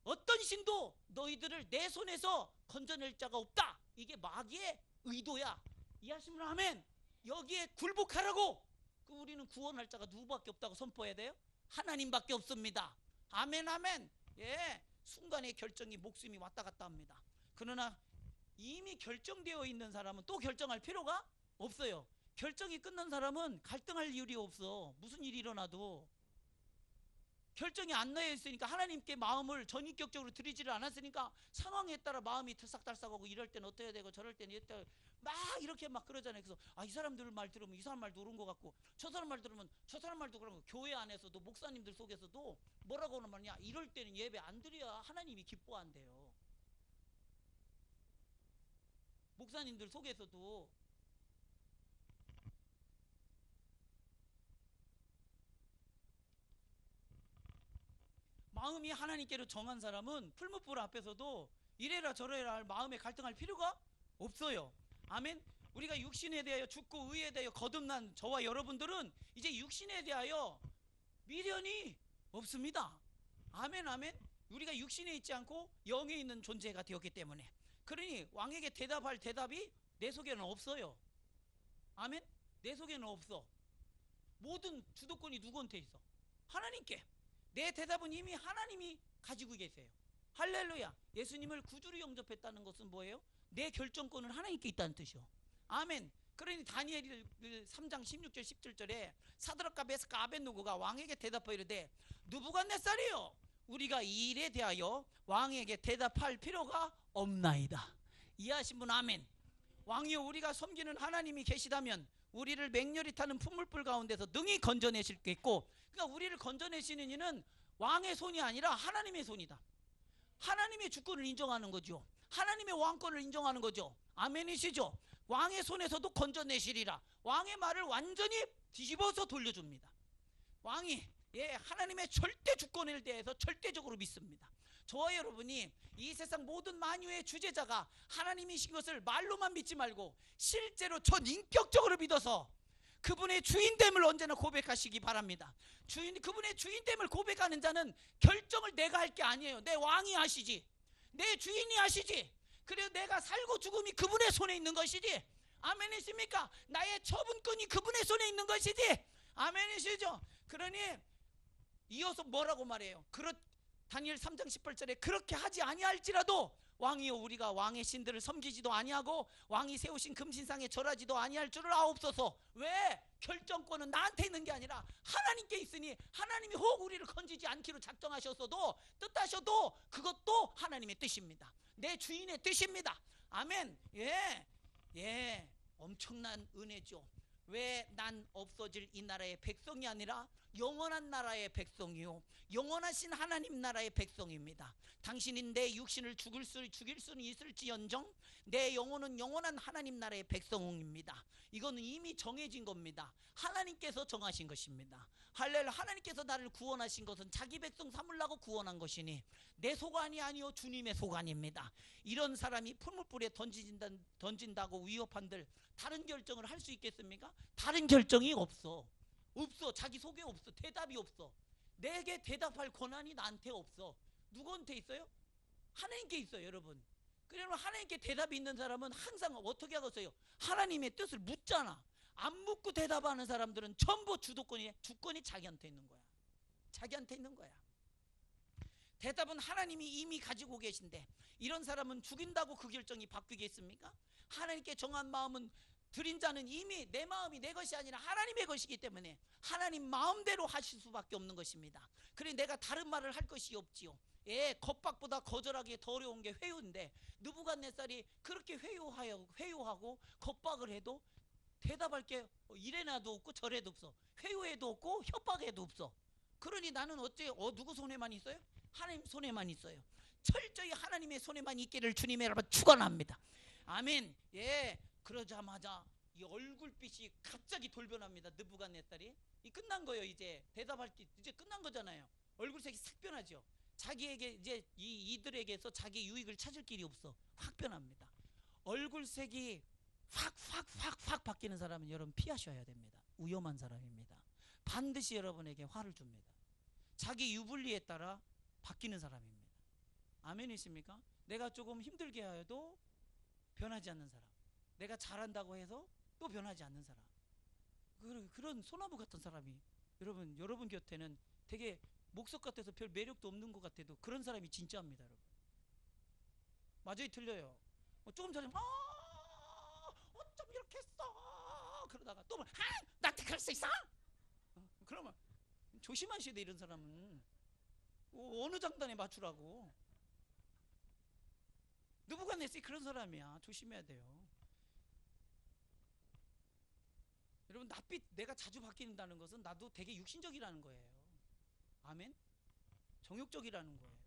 어떤 신도 너희들을 내 손에서 건져낼 자가 없다. 이게 마귀의 의도야. 이해하시면 아멘. 여기에 굴복하라고. 우리는 구원할 자가 누구밖에 없다고 선포해야 돼요? 하나님밖에 없습니다. 아멘, 아멘. 예, 순간의 결정이 목숨이 왔다 갔다 합니다. 그러나 이미 결정되어 있는 사람은 또 결정할 필요가 없어요. 결정이 끝난 사람은 갈등할 이유이 없어. 무슨 일이 일어나도 결정이 안 나여 있으니까, 하나님께 마음을 전인격적으로 드리지를 않았으니까 상황에 따라 마음이 들싹달싹하고, 이럴 땐 어떻게 되고 저럴 땐 이때 막 이렇게 막 그러잖아요. 그래서 이 사람들 말 들으면 이 사람 말도 옳은 것 같고, 저 사람 말 들으면 저 사람 말도 그런 거. 교회 안에서도 목사님들 속에서도 뭐라고 하는 말이냐, 이럴 때는 예배 안 드려야 하나님이 기뻐한대요. 목사님들 속에서도 마음이 하나님께로 정한 사람은 풀무불 앞에서도 이래라 저래라 할 마음에 갈등할 필요가 없어요. 아멘. 우리가 육신에 대하여 죽고 의에 대하여 거듭난 저와 여러분들은 이제 육신에 대하여 미련이 없습니다. 아멘, 아멘. 우리가 육신에 있지 않고 영에 있는 존재가 되었기 때문에, 그러니 왕에게 대답할 대답이 내 속에는 없어요. 아멘. 내 속에는 없어. 모든 주도권이 누구한테 있어? 하나님께. 내 대답은 이미 하나님이 가지고 계세요. 할렐루야. 예수님을 구주로 영접했다는 것은 뭐예요? 내 결정권은 하나님께 있다는 뜻이요. 아멘. 그러니 다니엘 3장 16절 17절에 사드락과 메삭과 아벳노고가 왕에게 대답하여 이르되 느부갓네살이요, 우리가 이 일에 대하여 왕에게 대답할 필요가 없나이다. 이해하신 분 아멘. 왕이요, 우리가 섬기는 하나님이 계시다면 우리를 맹렬히 타는 풍물불 가운데서 능히 건져내시겠고, 그러니까 우리를 건져내시는 이는 왕의 손이 아니라 하나님의 손이다. 하나님의 주권을 인정하는 거죠. 하나님의 왕권을 인정하는 거죠. 아멘이시죠? 왕의 손에서도 건져내시리라. 왕의 말을 완전히 뒤집어서 돌려줍니다. 왕이 하나님의 절대 주권에 대해서 절대적으로 믿습니다. 저와 여러분이 이 세상 모든 만유의 주재자가 하나님이신 것을 말로만 믿지 말고 실제로 전인격적으로 믿어서 그분의 주인됨을 언제나 고백하시기 바랍니다. 그분의 주인됨을 고백하는 자는 결정을 내가 할 게 아니에요. 내 왕이 하시지, 내 주인이 하시지. 그래서 내가 살고 죽음이 그분의 손에 있는 것이지. 아멘이십니까? 나의 처분권이 그분의 손에 있는 것이지. 아멘이시죠? 그러니 이어서 뭐라고 말해요? 다니엘 3장 18절에 그렇게 하지 아니할지라도 왕이여 우리가 왕의 신들을 섬기지도 아니하고 왕이 세우신 금신상에 절하지도 아니할 줄을 아옵소서. 왜? 결정권은 나한테 있는 게 아니라 하나님께 있으니 하나님이 혹 우리를 건지지 않기로 작정하셨어도, 뜻하셔도 그것도 하나님의 뜻입니다. 내 주인의 뜻입니다. 아멘. 예, 엄청난 은혜죠. 왜 난 없어질 이 나라의 백성이 아니라 영원한 나라의 백성이요, 영원하신 하나님 나라의 백성입니다. 당신이 내 육신을 죽일 수는 있을지언정 내 영혼은 영원한 하나님 나라의 백성입니다. 이거는 이미 정해진 겁니다. 하나님께서 정하신 것입니다. 할렐루야. 하나님께서 나를 구원하신 것은 자기 백성 삼으려고 구원한 것이니 내 소관이 아니요 주님의 소관입니다. 이런 사람이 풀무불에 던진다고 위협한들 다른 결정을 할 수 있겠습니까? 다른 결정이 없어. 자기 속에 없어. 대답이 없어. 내게 대답할 권한이 나한테 없어. 누구한테 있어요? 하나님께 있어요, 여러분. 그러면 하나님께 대답이 있는 사람은 항상 어떻게 하겠어요? 하나님의 뜻을 묻잖아. 안 묻고 대답하는 사람들은 전부 주권이 자기한테 있는 거야. 자기한테 있는 거야. 대답은 하나님이 이미 가지고 계신데 이런 사람은 죽인다고 그 결정이 바뀌겠습니까? 하나님께 정한 마음은 드린 자는 이미 내 마음이 내 것이 아니라 하나님의 것이기 때문에 하나님 마음대로 하실 수밖에 없는 것입니다. 그래 내가 다른 말을 할 것이 없지요. 겁박보다 거절하기 더 어려운 게 회유인데 느부갓네살이 그렇게 회유하고 겁박을 해도 대답할 게 이래나도 없고 저래도 없어. 회유에도 없고 협박에도 없어. 그러니 나는 어째 누구 손에만 있어요? 하나님 손에만 있어요. 철저히 하나님의 손에만 있기를 주님의 여러분 축원합니다. 아멘. 그러자마자 이 얼굴빛이 갑자기 돌변합니다. 느부갓네살이 끝난 거예요. 이제 대답할 게 이제 끝난 거잖아요. 얼굴색이 싹 변하죠. 자기에게 이제 이들에게서 자기 유익을 찾을 길이 없어. 확 변합니다. 얼굴색이 확 바뀌는 사람은 여러분 피하셔야 됩니다. 위험한 사람입니다. 반드시 여러분에게 화를 줍니다. 자기 유불리에 따라 바뀌는 사람입니다. 아멘이십니까? 내가 조금 힘들게 하여도 변하지 않는 사람, 내가 잘한다고 해서 또 변하지 않는 사람, 그런 소나무 같은 사람이 여러분 곁에는 되게 목석 같아서 별 매력도 없는 것 같아도 그런 사람이 진짜입니다. 여러분 맞아요, 틀려요? 조금 전에 어쩜 이렇게 했어 그러다가 또 나한테 그럴 수 있어? 그러면 조심하셔야 돼. 이런 사람은 어느 장단에 맞추라고. 느부갓네살이 그런 사람이야. 조심해야 돼요. 여러분 낯빛 내가 자주 바뀐다는 것은 나도 되게 육신적이라는 거예요. 아멘. 정욕적이라는 거예요.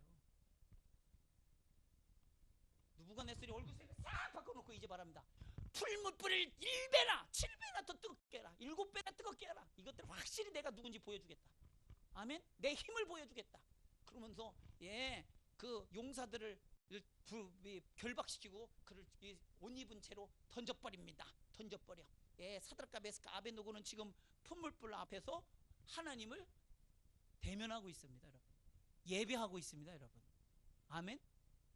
느부갓네살이 얼굴색을 싹 바꿔놓고 이제 말합니다. 풀무불을 1배나 7배나 더 뜨겁게 해라. 7배나 뜨겁게 해라. 이것들 확실히 내가 누군지 보여주겠다. 아멘. 내 힘을 보여주겠다. 그러면서 그 용사들을 결박시키고 그를 옷 입은 채로 던져버립니다. 던져버려. 사드락과 메삭과 아벳느고는 지금 풀무불 앞에서 하나님을 대면하고 있습니다. 여러분 예배하고 있습니다. 여러분 아멘.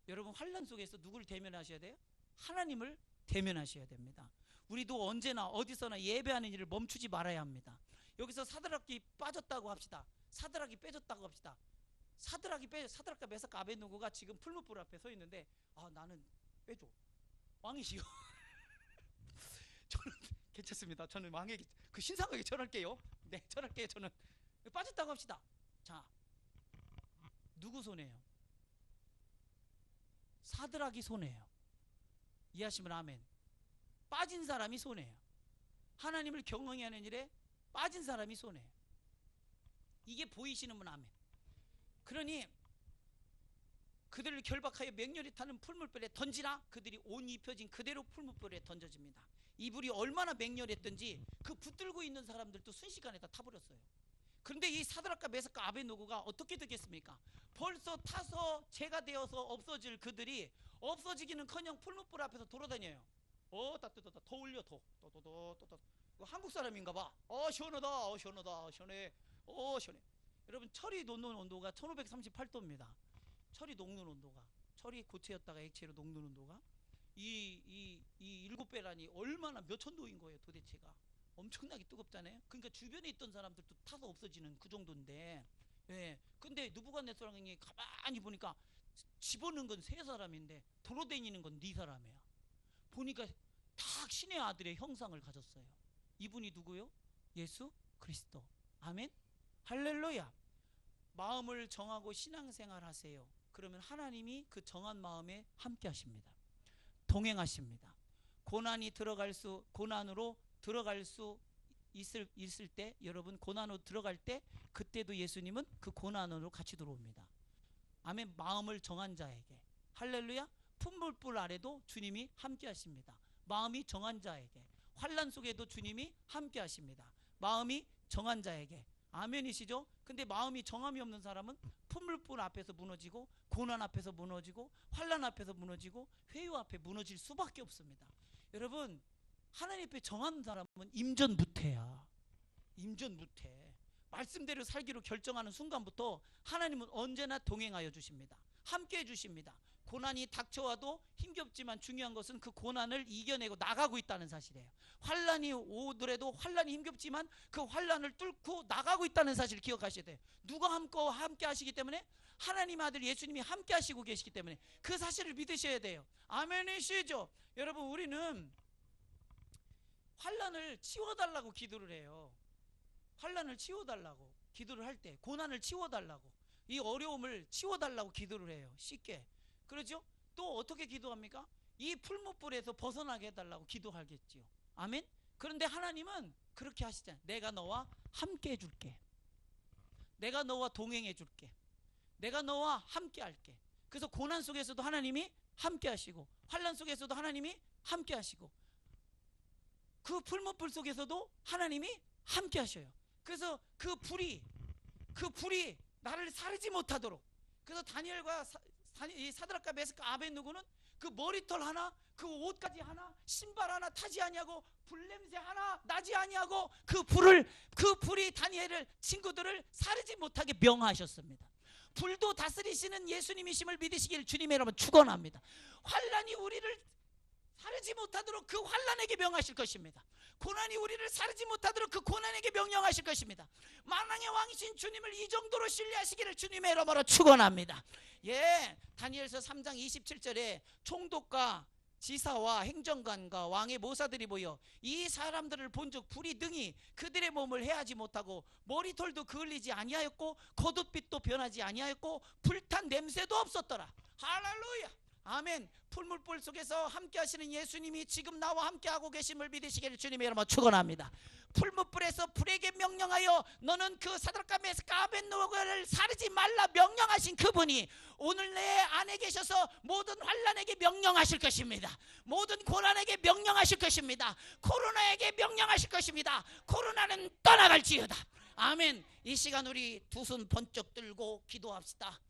여러분 환난 속에서 누구를 대면하셔야 돼요? 하나님을 대면하셔야 됩니다. 우리도 언제나 어디서나 예배하는 일을 멈추지 말아야 합니다. 여기서 사드락이 빠졌다고 합시다. 사드락이 빼졌다고 합시다. 사드락과 메삭과 아벳느고가 지금 풀무불 앞에 서 있는데 나는 빼줘. 왕이시여. 저는 괜찮습니다. 저는 왕에게 그 신상에게 절할게요. 네, 절할게요. 저는 빠졌다고 합시다. 자, 누구 손해요? 사드락이 손해요. 이해하시면 아멘. 빠진 사람이 손해요. 하나님을 경외하는 일에 빠진 사람이 손해요. 이게 보이시는 분 아멘. 그러니 그들을 결박하여 맹렬히 타는 풀무불에 던지나 그들이 옷 입혀진 그대로 풀무불에 던져집니다. 이불이 얼마나 맹렬했던지 그 붙들고 있는 사람들도 순식간에 다 타버렸어요. 그런데 이 사드락과 메삭과 아벳느고가 어떻게 되겠습니까? 벌써 타서 재가 되어서 없어질 그들이 없어지기는커녕 풀무불 앞에서 돌아다녀요. 더 올려 더 한국 사람인가 봐. 시원하다. 시원하다. 시원해. 시원해. 여러분, 철이 녹는 온도가 1538도입니다. 철이 녹는 온도가. 철이 고체였다가 액체로 녹는 온도가 이 7배라니 얼마나 몇천 도인 거예요, 도대체가. 엄청나게 뜨겁잖아요. 그러니까 주변에 있던 사람들도 타서 없어지는 그 정도인데, 예. 근데 느부갓네살이 가만히 보니까 집어넣은 건 3사람인데 돌아다니는 건 4사람이에요. 보니까 다 신의 아들의 형상을 가졌어요. 이분이 누구요? 예수 그리스도. 아멘. 할렐루야. 마음을 정하고 신앙생활 하세요. 그러면 하나님이 그 정한 마음에 함께 하십니다. 동행하십니다. 고난으로 들어갈 수 있을 때, 여러분, 고난으로 들어갈 때, 그때도 예수님은 그 고난으로 같이 들어옵니다. 아멘. 마음을 정한 자에게. 할렐루야. 풍물불 아래도 주님이 함께 하십니다. 마음이 정한 자에게. 환난 속에도 주님이 함께 하십니다. 마음이 정한 자에게. 아멘이시죠? 근데 마음이 정함이 없는 사람은 풍물불 앞에서 무너지고, 고난 앞에서 무너지고, 환난 앞에서 무너지고, 회유 앞에 무너질 수밖에 없습니다. 여러분, 하나님 앞에 정한 사람은 임전무태야. 임전무태. 말씀대로 살기로 결정하는 순간부터 하나님은 언제나 동행하여 주십니다. 함께 해주십니다. 고난이 닥쳐와도 힘겹지만 중요한 것은 그 고난을 이겨내고 나가고 있다는 사실이에요. 환난이 오더라도 환난이 힘겹지만 그 환난을 뚫고 나가고 있다는 사실을 기억하셔야 돼요. 누가 함께 하시기 때문에? 하나님 아들 예수님이 함께 하시고 계시기 때문에 그 사실을 믿으셔야 돼요. 아멘이시죠? 여러분, 우리는 환난을 치워달라고 기도를 해요. 환난을 치워달라고 기도를 할 때, 고난을 치워달라고, 이 어려움을 치워달라고 기도를 해요. 쉽게. 그렇죠? 또 어떻게 기도합니까? 이 풀무불에서 벗어나게 해달라고 기도하겠지요. 아멘? 그런데 하나님은 그렇게 하시잖아요. 내가 너와 함께 해줄게. 내가 너와 동행해 줄게. 내가 너와 함께 할게. 그래서 고난 속에서도 하나님이 함께 하시고, 환난 속에서도 하나님이 함께 하시고, 그 풀무불 속에서도 하나님이 함께 하셔요. 그래서 그 불이 나를 사르지 못하도록. 그래서 다니엘과 사드락과 메삭과 아벳느고는 그 머리털 하나, 그 옷까지 하나, 신발 하나 타지 아니하고, 불냄새 하나 나지 아니하고, 그 불이 다니엘을, 친구들을 사르지 못하게 명하셨습니다. 불도 다스리시는 예수님이심을 믿으시길 주님의 이름으로 축원합니다. 환난이 우리를 사르지 못하도록 그 환난에게 명하실 것입니다. 고난이 우리를 사르지 못하도록 그 고난에게 명령하실 것입니다. 만왕의 왕이신 주님을 이 정도로 신뢰하시기를 주님의 이름으로 축원합니다. 예, 다니엘서 3장 27절에 총독과 지사와 행정관과 왕의 모사들이 모여 이 사람들을 본즉 불이 등이 그들의 몸을 해하지 못하고, 머리털도 그을리지 아니하였고, 겉옷빛도 변하지 아니하였고, 불탄 냄새도 없었더라. 할렐루야. 아멘. 풀물불 속에서 함께 하시는 예수님이 지금 나와 함께 하고 계심을 믿으시기를 주님의 이름으로 축원합니다. 풀무불에서 불에게 명령하여 너는 그 사드락과 메삭과 아벳느고를 사르지 말라 명령하신 그분이 오늘 내 안에 계셔서 모든 환난에게 명령하실 것입니다. 모든 고난에게 명령하실 것입니다. 코로나에게 명령하실 것입니다. 코로나는 떠나갈지어다. 아멘. 이 시간 우리 두 손 번쩍 들고 기도합시다.